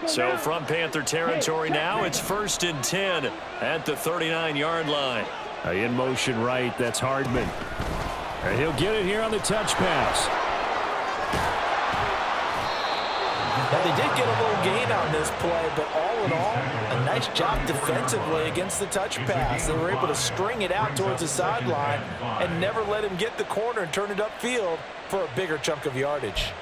So from Panther territory now, it's 1st and 10 at the 39-yard line. In motion right, that's Hardman. And he'll get it here on the touch pass. Now, they did get a little gain on this play, but all in all, a nice job defensively against the touch pass. They were able to string it out towards the sideline and never let him get the corner and turn it upfield for a bigger chunk of yardage.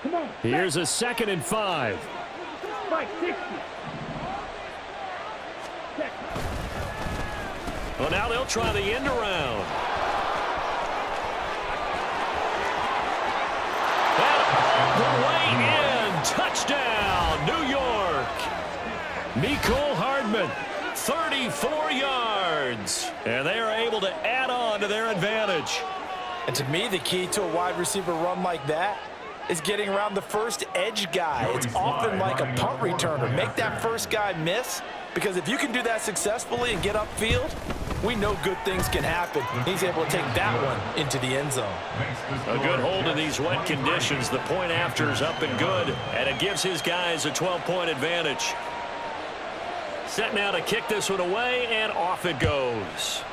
Come on. Here's a 2nd and 5. Spike 60. Well, now they'll try the end around. And the way in. Touchdown, New York. Mecole Hardman, 34 yards. And they are able to add on to their advantage. And to me, the key to a wide receiver run like that is getting around the first edge guy. It's often like a punt returner. Make that first guy miss, because if you can do that successfully and get upfield, we know good things can happen. He's able to take that one into the end zone. A good hold in these wet conditions. The point after is up and good, and it gives his guys a 12-point advantage. Set now to kick this one away, and off it goes.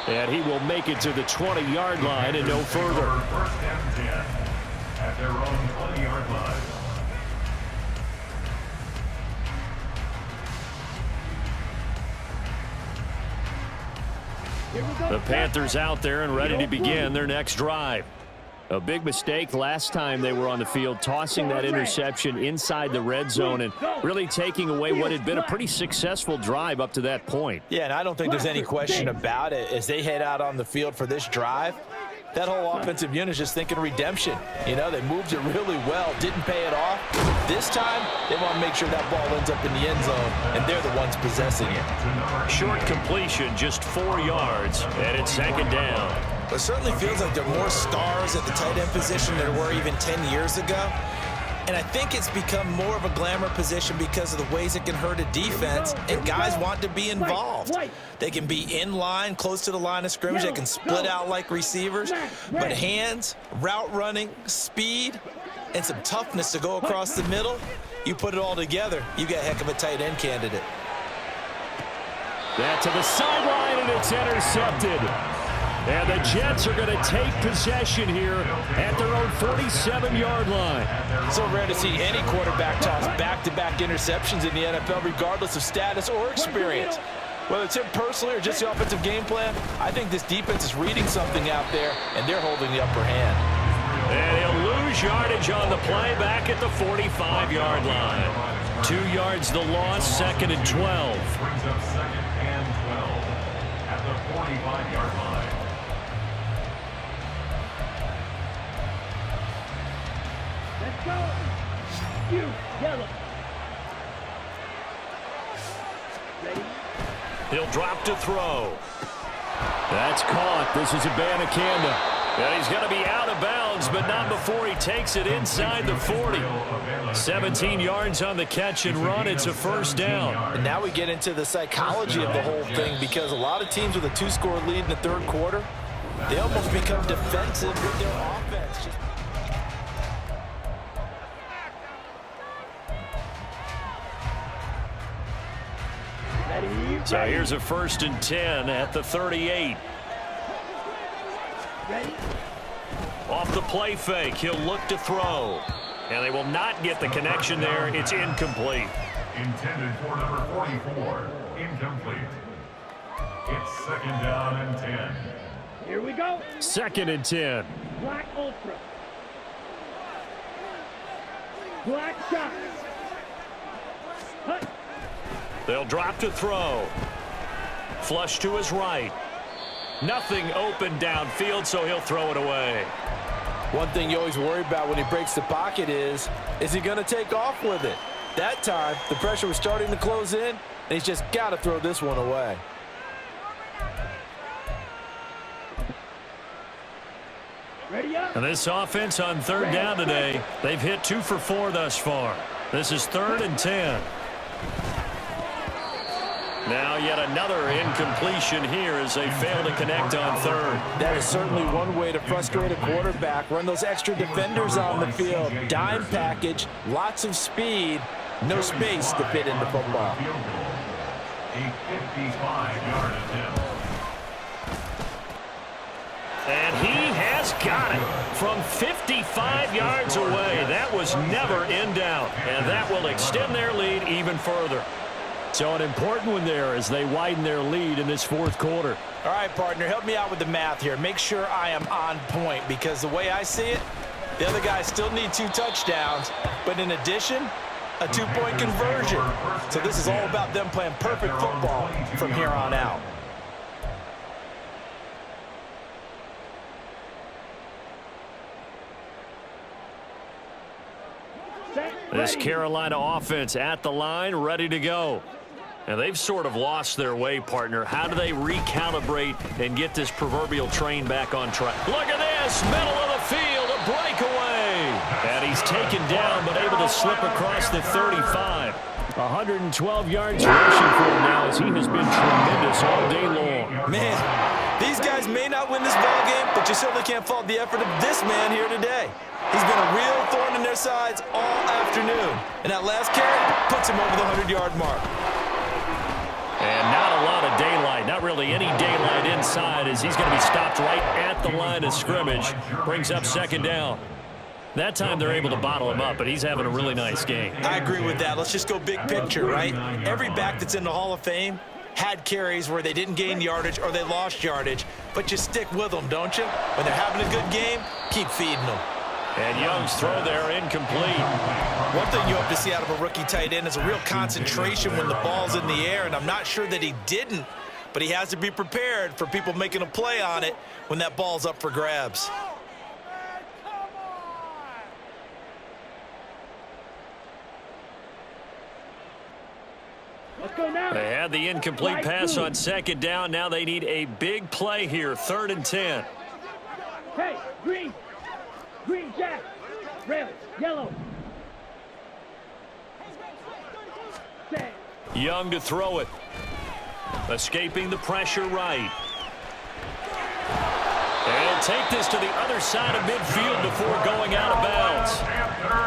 And he will make it to the 20-yard line and no further. 1st and 10 at their own 20-yard line. The Panthers out there and ready to begin their next drive. A big mistake last time they were on the field, tossing that interception inside the red zone and really taking away what had been a pretty successful drive up to that point. Yeah, and I don't think there's any question about it. As they head out on the field for this drive, that whole offensive unit is just thinking redemption. You know, they moved it really well, didn't pay it off. This time, they want to make sure that ball ends up in the end zone, and they're the ones possessing it. Short completion, just 4 yards, and it's 2nd down. It certainly feels like there are more stars at the tight end position than there were even 10 years ago. And I think it's become more of a glamour position because of the ways it can hurt a defense, and guys want to be involved. They can be in line, close to the line of scrimmage. They can split out like receivers. But hands, route running, speed, and some toughness to go across the middle, you put it all together, you get a heck of a tight end candidate. That to the sideline, and it's intercepted. And the Jets are going to take possession here at their own 47-yard line. So rare to see any quarterback toss back-to-back interceptions in the NFL, regardless of status or experience. Whether it's him personally or just the offensive game plan, I think this defense is reading something out there, and they're holding the upper hand. And he'll lose yardage on the play back at the 45-yard line. 2 yards the loss, 2nd and 12. Brings up 2nd and 12 at the 45-yard line. Let's go. You, yellow. Ready? He'll drop to throw. That's caught. This is Abanikanda. And he's going to be out of bounds, but not before he takes it inside the 40. 17 yards on the catch and run. It's a 1st down. And now we get into the psychology of the whole thing, because a lot of teams with a 2-score lead in the 3rd quarter, they almost become defensive with their offense. So here's a 1st and 10 at the 38. Ready? Off the play fake, he'll look to throw. And they will not get the connection there. It's incomplete. Intended for number 44. Incomplete. It's 2nd down and 10. Here we go. 2nd and 10. Black Ultra. Black Shot. Hut. They'll drop to throw. Flush to his right. Nothing open downfield, so he'll throw it away. One thing you always worry about when he breaks the pocket is he going to take off with it? That time, the pressure was starting to close in, and he's just got to throw this one away. Ready up. And this offense on third down today, they've hit 2 for 4 thus far. This is 3rd and 10. Now yet another incompletion here as they fail to connect on third. That is certainly one way to frustrate a quarterback. Run those extra defenders on the field. Dime package, lots of speed, no space to fit into football. A 55-yard attempt. And he has got it from 55 yards away. That was never in doubt, and that will extend their lead even further. So an important one there as they widen their lead in this 4th quarter. All right, partner, help me out with the math here. Make sure I am on point, because the way I see it, the other guys still need 2 touchdowns, but in addition, a 2-point conversion. So this is all about them playing perfect football from here on out. This Carolina offense at the line, ready to go. And they've sort of lost their way, partner. How do they recalibrate and get this proverbial train back on track? Look at this, middle of the field, a breakaway. And he's taken down, but able to slip across the 35. 112 yards rushing for him now as he has been tremendous all day long. Man, these guys may not win this ball game, but you certainly can't fault the effort of this man here today. He's been a real thorn in their sides all afternoon. And that last carry puts him over the 100-yard mark. And not a lot of daylight, not really any daylight inside as he's going to be stopped right at the line of scrimmage. Brings up 2nd down. That time they're able to bottle him up, but he's having a really nice game. I agree with that. Let's just go big picture, right? Every back that's in the Hall of Fame had carries where they didn't gain yardage or they lost yardage, but you stick with them, don't you? When they're having a good game, keep feeding them. And Young's throw there incomplete. One thing you hope to see out of a rookie tight end is a real concentration when the ball's in the air, and I'm not sure that he didn't, but he has to be prepared for people making a play on it when that ball's up for grabs. Let's go now. They had the incomplete pass on 2nd down. Now they need a big play here, 3rd and 10. Hey, green. Green jack. Red. Yellow. Set. Young to throw it. Escaping the pressure right. And he'll take this to the other side of midfield before going out of bounds.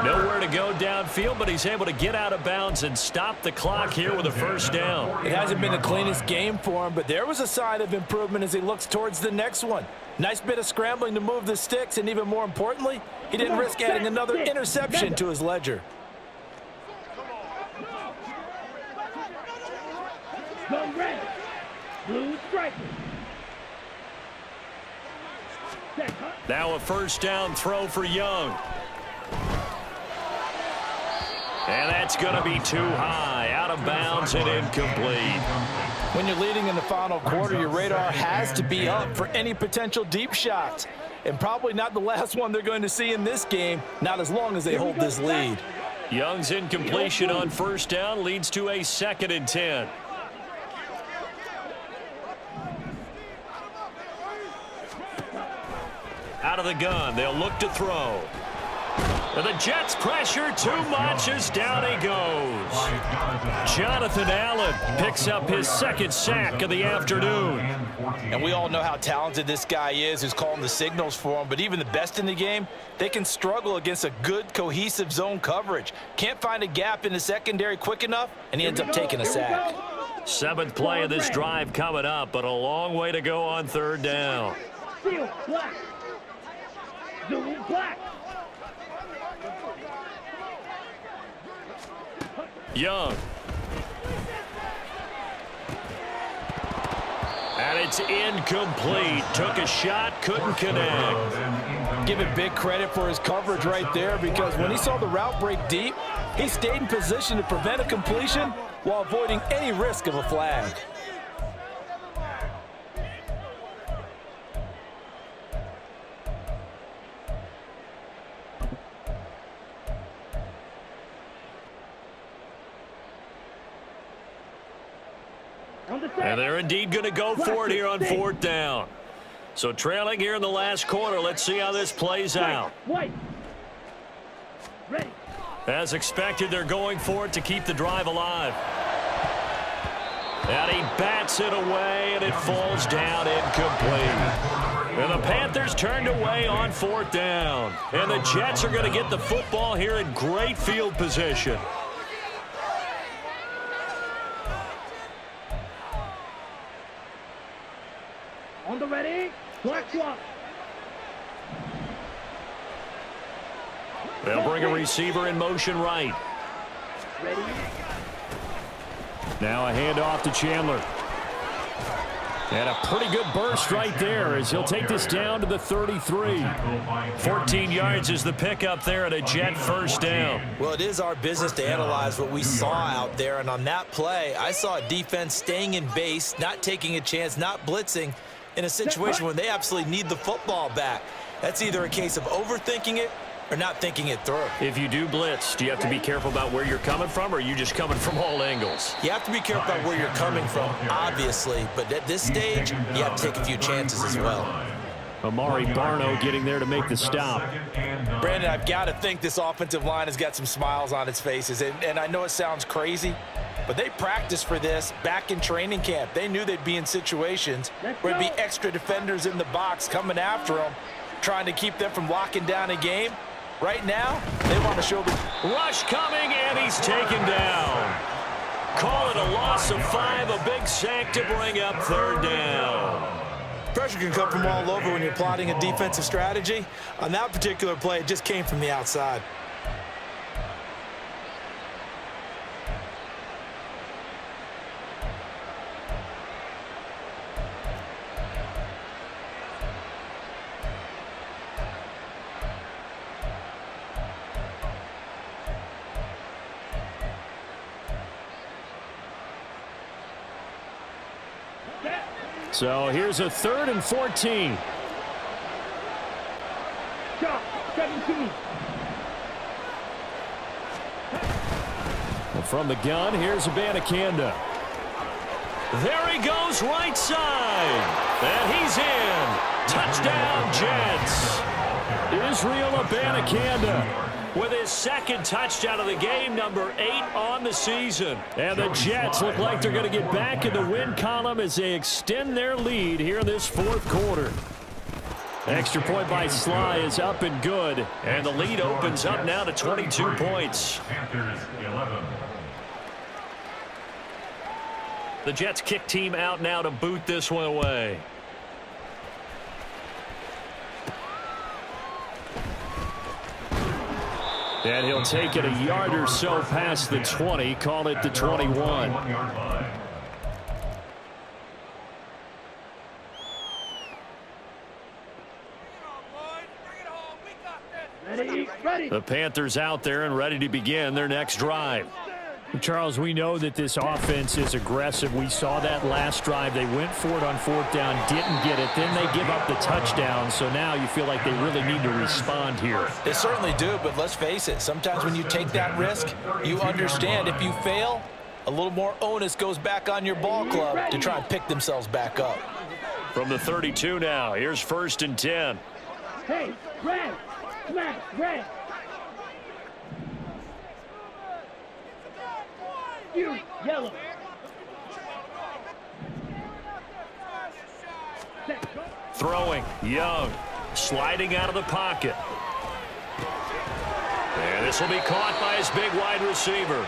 Nowhere to go downfield, but he's able to get out of bounds and stop the clock here with a 1st down. It hasn't been the cleanest game for him, but there was a sign of improvement as he looks towards the next one. Nice bit of scrambling to move the sticks, and even more importantly, he didn't risk adding another interception to his ledger. Go red. Blue striker. Set. Now a 1st down throw for Young. And that's going to be too high, out of bounds and incomplete. When you're leading in the final quarter, your radar has to be up for any potential deep shots. And probably not the last one they're going to see in this game, not as long as they hold this lead. Young's incompletion on 1st down leads to a 2nd and 10. Out of the gun, they'll look to throw. And the Jets pressure too much as down he goes. Jonathan Allen picks up his 2nd sack of the afternoon. And we all know how talented this guy is who's calling the signals for him, but even the best in the game, they can struggle against a good, cohesive zone coverage. Can't find a gap in the secondary quick enough, and he ends up taking a sack. 7th play of this drive coming up, but a long way to go on 3rd down. Steel black. Zoom black. Young. And it's incomplete. Took a shot, couldn't connect. Give it big credit for his coverage right there, because when he saw the route break deep, he He stayed in position to prevent a completion while avoiding any risk of a flag. And they're indeed going to go for it here on 4th down. So trailing here in the last quarter. Let's see how this plays out. Ready. As expected, they're going for it to keep the drive alive. And he bats it away, and it falls down incomplete. And the Panthers turned away on 4th down. And the Jets are going to get the football here in great field position. On the ready. Black swap. They'll bring a receiver in motion right. Ready. Now a handoff to Chandler. And a pretty good burst right there as he'll take this down to the 33. 14 yards is the pickup there at a Jet first down. Well, it is our business to analyze what we saw out there, and on that play, I saw a defense staying in base, not taking a chance, not blitzing in a situation when they absolutely need the football back. That's either a case of overthinking it or not thinking it through. If you do blitz, do you have to be careful about where you're coming from, or are you just coming from all angles? You have to be careful about where you're coming from, obviously, but at this stage, you have to take a few chances as well. Amari Barno getting there to make the stop. Brandon, I've got to think this offensive line has got some smiles on its faces, and I know it sounds crazy, but they practiced for this back in training camp. They knew they'd be in situations where there'd be extra defenders in the box coming after them, trying to keep them from locking down a game. Right now, they want to show the rush coming, and he's taken down. Call it a loss of 5, a big sack to bring up 3rd down. Pressure can come from all over when you're plotting a defensive strategy. On that particular play, it just came from the outside. So here's a 3rd and 14. Shot. 17. And from the gun, here's Abanikanda. There he goes, right side. And he's in. Touchdown, Jets. Israel Abanikanda with his 2nd touchdown of the game, number 8 on the season. And the Jets look like they're going to get back in the win column as they extend their lead here in this 4th quarter. Extra point by Sly is up and good, and the lead opens up now to 22 points. Panthers 11. The Jets kick team out now to boot this one away. And he'll take it a yard or so past the 20, call it the 21. Ready. The Panthers out there and ready to begin their next drive. Charles, we know that this offense is aggressive. We saw that last drive. They went for it on 4th down, didn't get it. Then they give up the touchdown. So now you feel like they really need to respond here. They certainly do, but let's face it, sometimes when you take that risk, you understand if you fail, a little more onus goes back on your ball club to try and pick themselves back up. From the 32 now, here's 1st and 10. Hey, red. Smash. Red. You. Yellow. Throwing, Young, sliding out of the pocket. And this will be caught by his big wide receiver.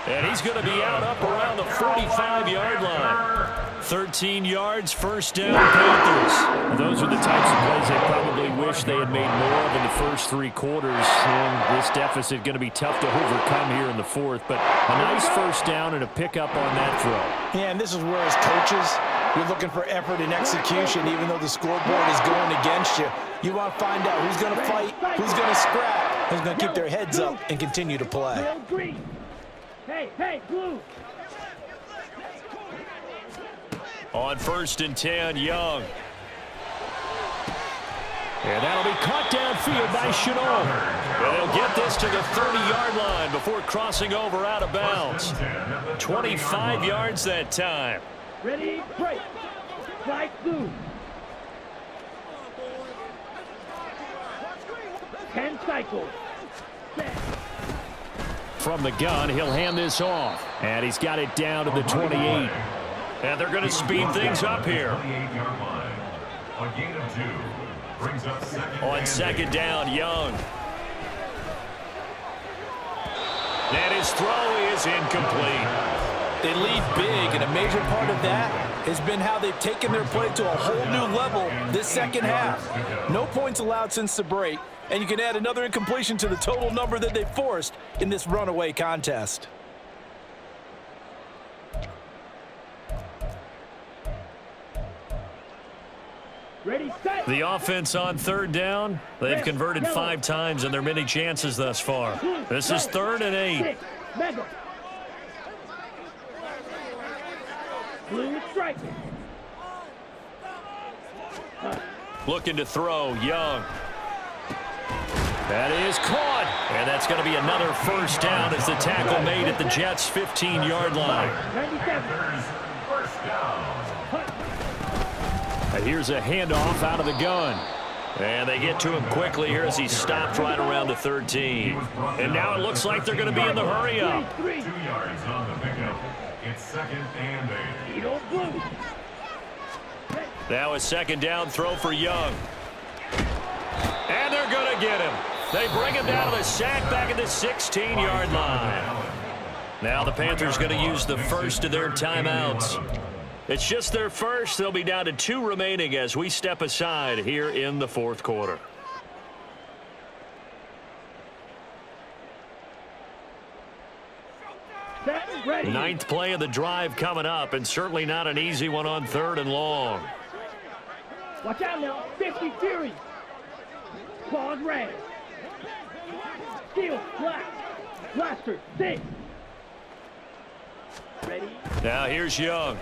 And he's going to be out up around the 45-yard line. 13 yards, 1st down, Panthers. Those are the types of plays they probably wish they had made more of in the first 3 quarters. And this deficit going to be tough to overcome here in the 4th. But a nice 1st down and a pickup on that throw. Yeah, and this is where as coaches, you're looking for effort and execution, even though the scoreboard is going against you. You want to find out who's going to fight, who's going to scrap. who's going to keep their heads up and continue to play. Blue, green. Hey, blue. On 1st and 10, Young. And that'll be caught downfield by Chenault. They'll get this to the 30-yard line before crossing over out of bounds. 25 yards that time. Ready, break. Flag blue. 10 cycles. Set. From the gun, he'll hand this off. And he's got it down to the 28. And they're going to speed things up here. 28-yard line. A gain of 2. Brings up On 2nd down, Young. And his throw is incomplete. They lead big, and a major part of that has been how they've taken their play to a whole new level this second half. No points allowed since the break, and you can add another incompletion to the total number that they forced in this runaway contest. Ready, set. The offense on 3rd down, they've converted 5 times in their many chances thus far. This is 3rd and 8. 6. Mega. Blue striking. Looking to throw, Young. That is caught. And that's going to be another 1st down as the tackle made at the Jets' 15-yard line. 97. first down. And here's a handoff out of the gun. And they get to him quickly here as he stopped right around the 13. And now it looks like they're going to be in the hurry up. 2 yards on the pickup. It's 2nd and 8. You don't blue. Now a 2nd down throw for Young. And they're going to get him. They bring him down to the sack back at the 16-yard line. Now the Panthers going to use the first of their timeouts. It's just their first. They'll be down to 2 remaining as we step aside here in the 4th quarter. Ready. 9th play of the drive coming up, and certainly not an easy one on 3rd and long. Watch out now. 50 Fury. Claws red. Steel black. Blaster 6. Ready. Now here's Young.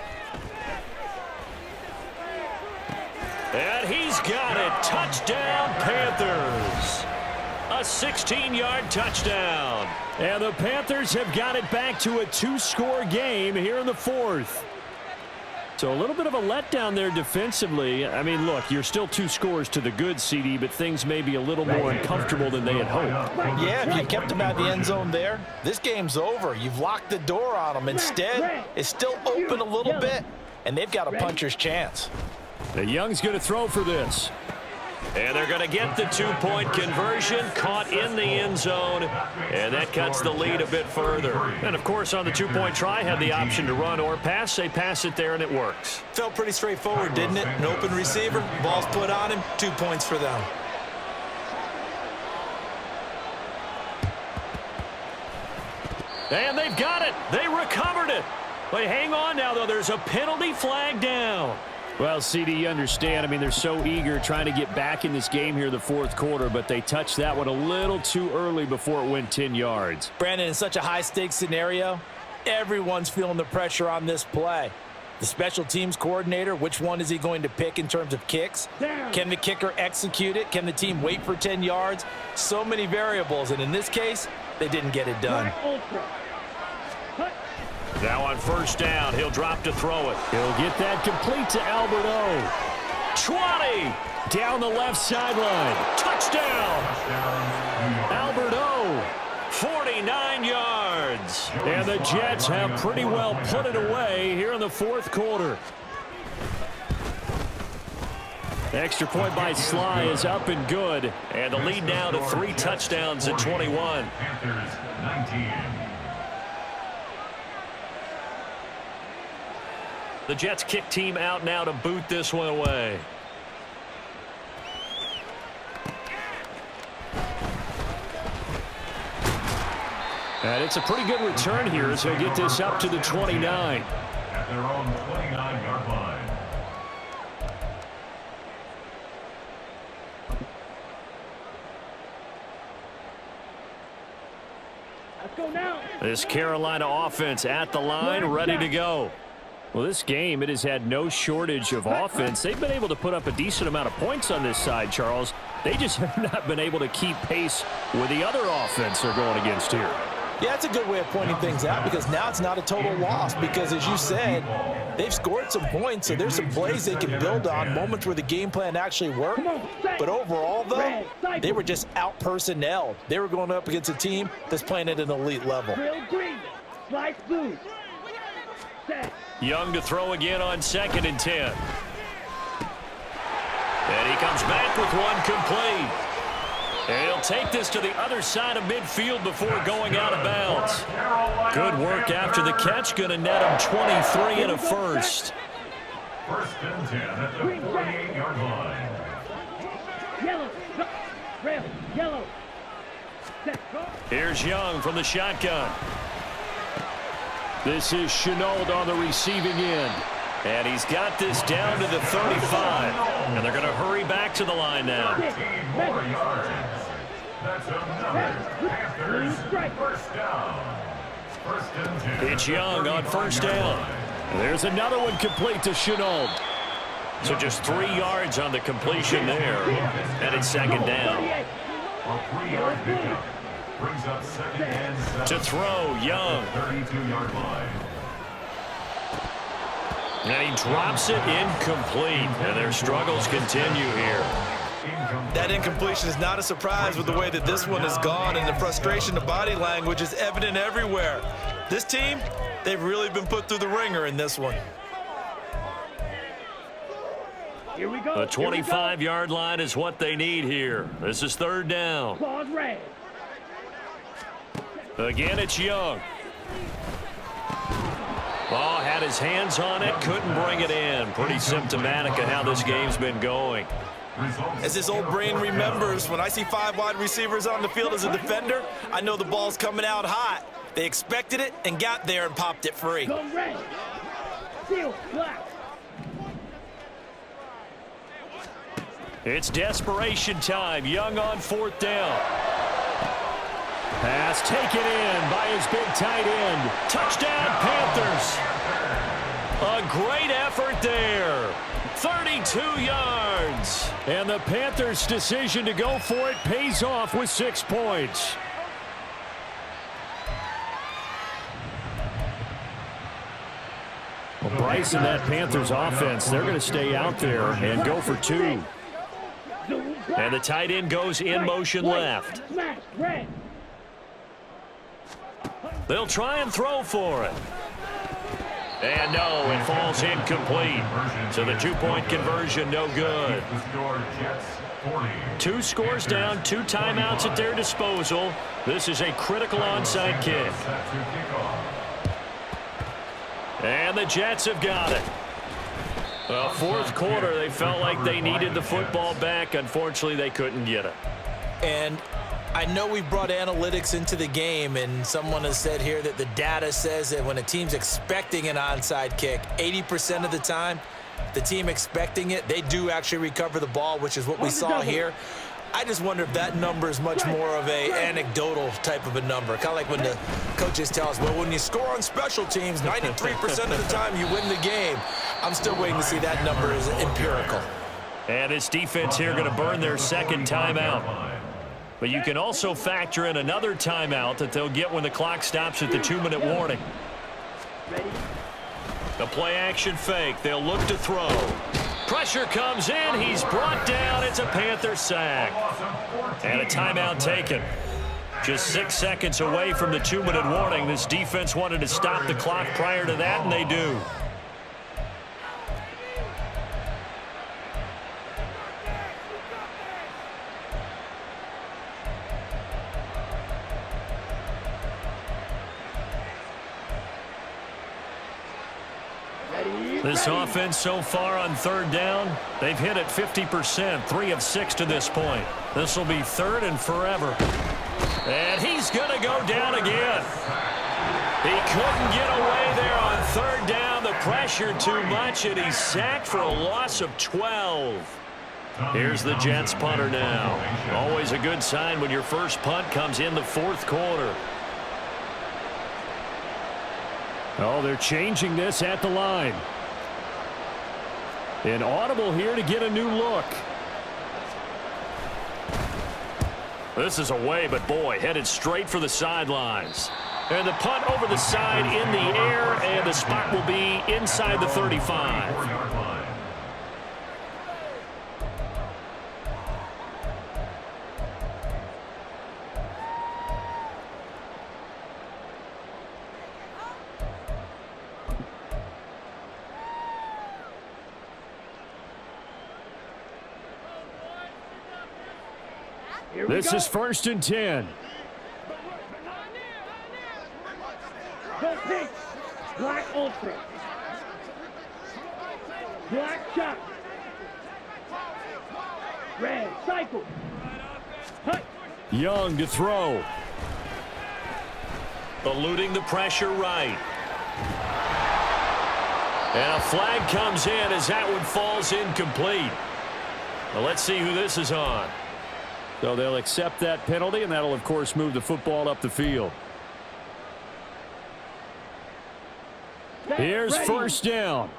And he's got it. Touchdown, Panthers. A 16-yard touchdown. And the Panthers have got it back to a 2-score game here in the 4th. So a little bit of a letdown there defensively. I mean, look, you're still 2 scores to the good, CD, but things may be a little more uncomfortable than they had hoped. Yeah, if you kept them out of the end zone there, this game's over. You've locked the door on them. Instead, it's still open a little bit, and they've got a puncher's chance. The Young's going to throw for this. And they're going to get the 2-point conversion, caught in the end zone, and that cuts the lead a bit further. And, of course, on the 2-point try, had the option to run or pass. They pass it there, and it works. Felt pretty straightforward, didn't it? An open receiver, ball's put on him, 2 points for them. And they've got it. They recovered it. But hang on now, though. There's a penalty flag down. Well, CD, you understand. I mean, they're so eager trying to get back in this game here in the 4th quarter, but they touched that one a little too early before it went 10 yards. Brandon, in such a high-stakes scenario, everyone's feeling the pressure on this play. The special teams coordinator, which one is he going to pick in terms of kicks? Can the kicker execute it? Can the team wait for 10 yards? So many variables, and in this case, they didn't get it done. Now on 1st down, he'll drop to throw it. He'll get that complete to Albert O. 20. Down the left sideline. Touchdown. Albert O. 49 yards. And the Jets have pretty well put it away here in the 4th quarter. The extra point by Sly is up and good. And the lead now to 3 touchdowns at 21. Panthers 19. The Jets kick team out now to boot this one away. And it's a pretty good return here as they get this up to the 29. At their own 29-yard line. go now. This Carolina offense at the line, ready to go. Well, this game, it has had no shortage of offense. They've been able to put up a decent amount of points on this side, Charles. They just have not been able to keep pace with the other offense they're going against here. Yeah, that's a good way of pointing things out because now it's not a total loss because, as you said, they've scored some points, so there's some plays they can build on, moments where the game plan actually worked. But overall, though, they were just out-personnelled. They were going up against a team that's playing at an elite level. Real green. Slice blue. Set. Young to throw again on 2nd and 10. And he comes back with one complete. And he'll take this to the other side of midfield before going out of bounds. Good work after the catch. Going to net him 23 and a first. 1st and 10 at the 48-yard line. Yellow. Red. Yellow. Set. Go. Here's Young from the shotgun. This is Chenault on the receiving end. And he's got this down to the 35. And they're going to hurry back to the line now. 15 more yards. That's another Panthers first down. 1st and 10. It's Young on 1st down. There's another one complete to Chenault. So just 3 yards on the completion there. And it's 2nd down. A 3-yard pickup. Brings up 2nd and 7. To throw, Young. 32-yard line. And he drops it incomplete. And their struggles continue here. That incompletion is not a surprise with the way that this one has gone, and the frustration, the body language is evident everywhere. This team, they've really been put through the ringer in this one. Here we go. The 25-yard line is what they need here. This is 3rd down. Claws red. Again, it's Young. Oh, had his hands on it, couldn't bring it in. Pretty symptomatic of how this game's been going. As his old brain remembers, when I see 5 wide receivers on the field as a defender, I know the ball's coming out hot. They expected it and got there and popped it free. Go red. Seal. Black. It's desperation time. Young on 4th down. Pass taken in by his big tight end. Touchdown, Panthers. A great effort there. 32 yards. And the Panthers' decision to go for it pays off with 6 points. Well, Bryce and that Panthers offense, they're going to stay out there and go for 2. And the tight end goes in motion left. Smash. Red. They'll try and throw for it. And no, it falls incomplete. So the 2-point conversion, no good. 2 scores down, 2 timeouts at their disposal. This is a critical onside kick. And the Jets have got it. Well, 4th quarter, they felt like they needed the football back. Unfortunately, they couldn't get it. And I know we've brought analytics into the game, and someone has said here that the data says that when a team's expecting an onside kick, 80% of the time, the team expecting it, they do actually recover the ball, which is what we saw here. I just wonder if that number is much more of a anecdotal type of a number. Kind of like when the coaches tell us, well, when you score on special teams, 93% of the time you win the game. I'm still waiting to see that number is empirical. And this defense here going to burn their 2nd timeout. But you can also factor in another timeout that they'll get when the clock stops at the 2-minute warning. The play-action fake. They'll look to throw. Pressure comes in. He's brought down. It's a Panther sack. And a timeout taken. Just 6 seconds away from the 2-minute warning. This defense wanted to stop the clock prior to that, and they do. This offense so far on 3rd down, they've hit it 50%, 3 of 6 to this point. This will be 3rd and forever. And he's going to go down again. He couldn't get away there on 3rd down. The pressure too much, and he's sacked for a loss of 12. Here's the Jets punter now. Always a good sign when your first punt comes in the 4th quarter. Oh, they're changing this at the line. An audible here to get a new look. This is away, but boy, headed straight for the sidelines. And the punt over the side in the air, and the spot will be inside the 35. 4-yard line. Here we This go. is 1st and 10. Go pink. Black ultra. Black shot. Red cycle. Hut. Young to throw. Eluding the pressure right. And a flag comes in as that one falls incomplete. Well, let's see who this is on. So they'll accept that penalty, and that'll, of course, move the football up the field. Here's Ready. 1st down.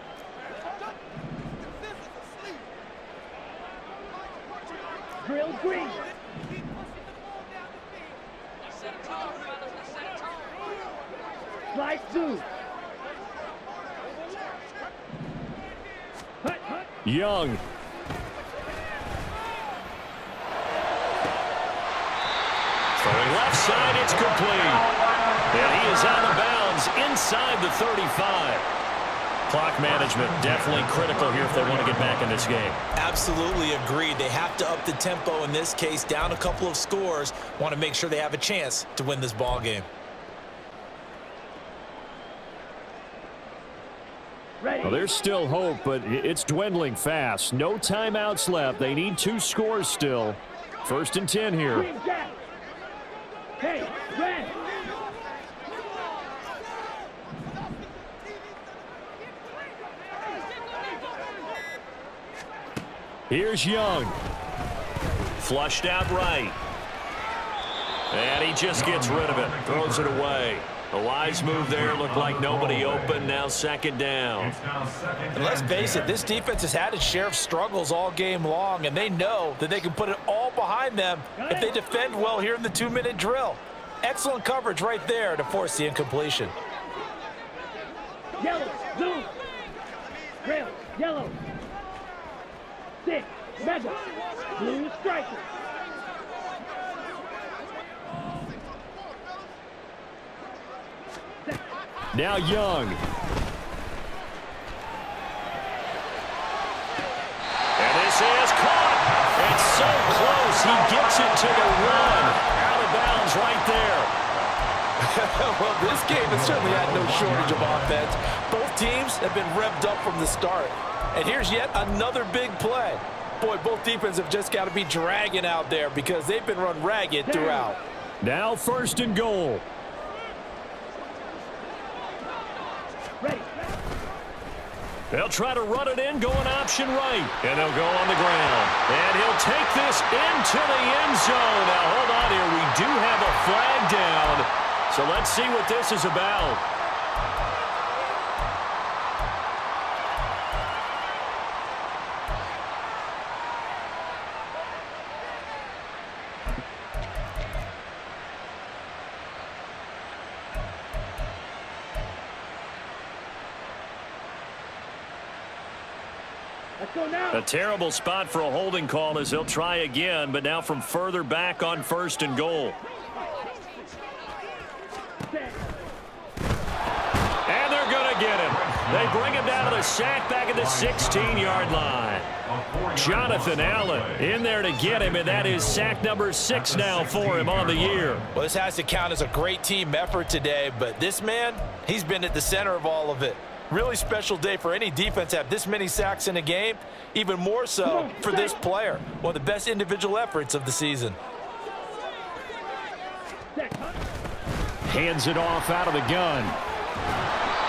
Drill green. Slide two. Hut, hut. Young. Throwing left side, it's complete. And he is out of bounds inside the 35. Clock management definitely critical here if they want to get back in this game. Absolutely agreed. They have to up the tempo in this case, down a couple of scores. Want to make sure they have a chance to win this ball game. Ready. Well, there's still hope, but it's dwindling fast. No timeouts left. They need 2 scores still. 1st and 10 here. Green jack. Hey, red. Here's Young. Flushed out right. And he just gets rid of it. Throws it away. A wise move there. Looked like nobody open. Now 2nd down. It's now 2nd And let's and face 10. it, this defense has had its share of struggles all game long, and they know that they can put it all behind them if they defend well here in the 2-minute drill. Excellent coverage right there to force the incompletion. Yellow. Blue. Rail. Yellow. 6. Mega. Blue striker. Now Young. And this is caught. It's so close. He gets it to the 1. Out of bounds right there. Well, this game has certainly had no shortage of offense. Both teams have been revved up from the start. And here's yet another big play. Boy, both defenses have just got to be dragging out there because they've been run ragged throughout. Now 1st and goal. Ready. They'll try to run it in, going option right. And they'll go on the ground. And he'll take this into the end zone. Now, hold on here. We do have a flag down. So let's see what this is about. Let's go now. A terrible spot for a holding call as they'll try again, but now from further back on 1st and goal. Set. And they're going to get him. They bring him down to the sack back at the 16-yard line. Jonathan Allen in there to get him, and that is sack number 6 now for him on the year. Well, this has to count as a great team effort today, but this man, he's been at the center of all of it. Really special day for any defense to have this many sacks in a game, even more so for this player. One of the best individual efforts of the season. Set. Hands it off out of the gun.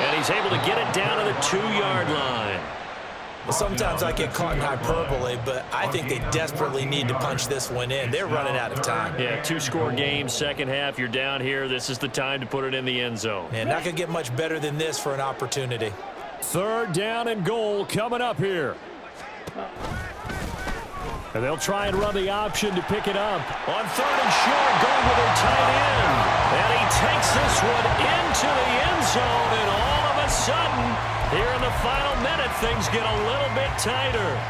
And he's able to get it down to the 2-yard line. Well, sometimes I get caught in hyperbole, but I think they desperately need to punch this one in. They're running out of time. Yeah, 2-score game, second half. You're down here. This is the time to put it in the end zone. And not going to get much better than this for an opportunity. Third down and goal coming up here. And they'll try and run the option to pick it up. On third and short, going with their tight end. And he takes this one into the end zone, and all of a sudden, here in the final minute, things get a little bit tighter.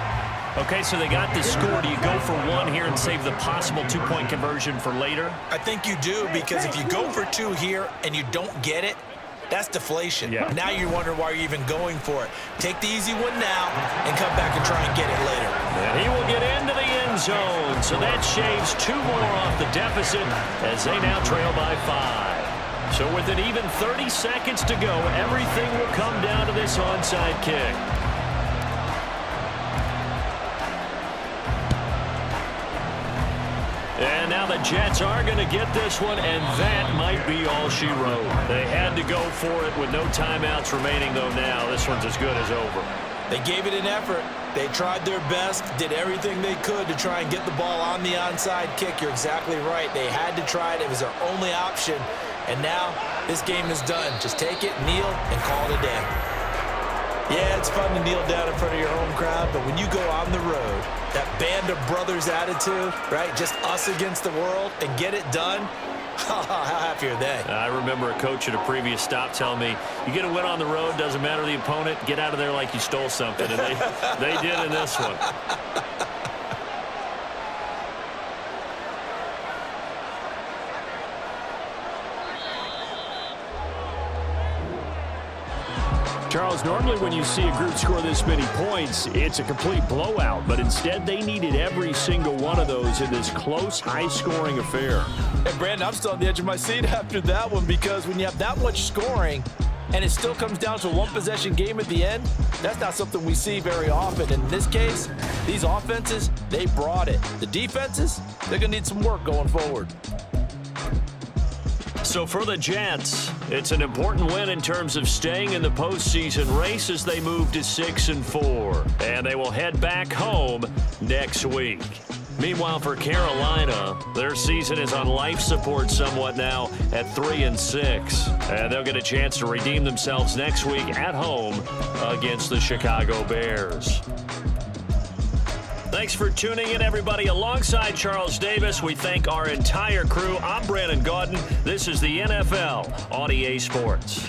Okay, so they got the score. Do you go for one here and save the possible two-point conversion for later? I think you do, because if you go for two here and you don't get it, that's deflation. Yeah. Now you wonder why you're even going for it. Take the easy one now and come back and try and get it later. And he will get into the end zone. So that shaves 2 more off the deficit as they now trail by 5. So with an even 30 seconds to go, everything will come down to this onside kick. And now the Jets are going to get this one, and that might be all she wrote. They had to go for it with no timeouts remaining, though now this one's as good as over. They gave it an effort. They tried their best, did everything they could to try and get the ball on the onside kick. You're exactly right. They had to try it. It was their only option. And now this game is done. Just take it, kneel, and call it a day. Yeah, it's fun to kneel down in front of your home crowd, but when you go on the road, that band of brothers attitude, right, just us against the world, and get it done, how happy are they? I remember a coach at a previous stop telling me, you get a win on the road, doesn't matter the opponent, get out of there like you stole something. And they did in this one. Charles, normally when you see a group score this many points, it's a complete blowout. But instead, they needed every single one of those in this close, high-scoring affair. Hey, Brandon, I'm still on the edge of my seat after that one, because when you have that much scoring and it still comes down to a one-possession game at the end, that's not something we see very often. In this case, these offenses, they brought it. The defenses, they're going to need some work going forward. So for the Jets, it's an important win in terms of staying in the postseason race as they move to 6-4. And they will head back home next week. Meanwhile, for Carolina, their season is on life support somewhat now at 3-6. And they'll get a chance to redeem themselves next week at home against the Chicago Bears. Thanks for tuning in, everybody. Alongside Charles Davis, we thank our entire crew. I'm Brandon Gaudin. This is the NFL on EA Sports.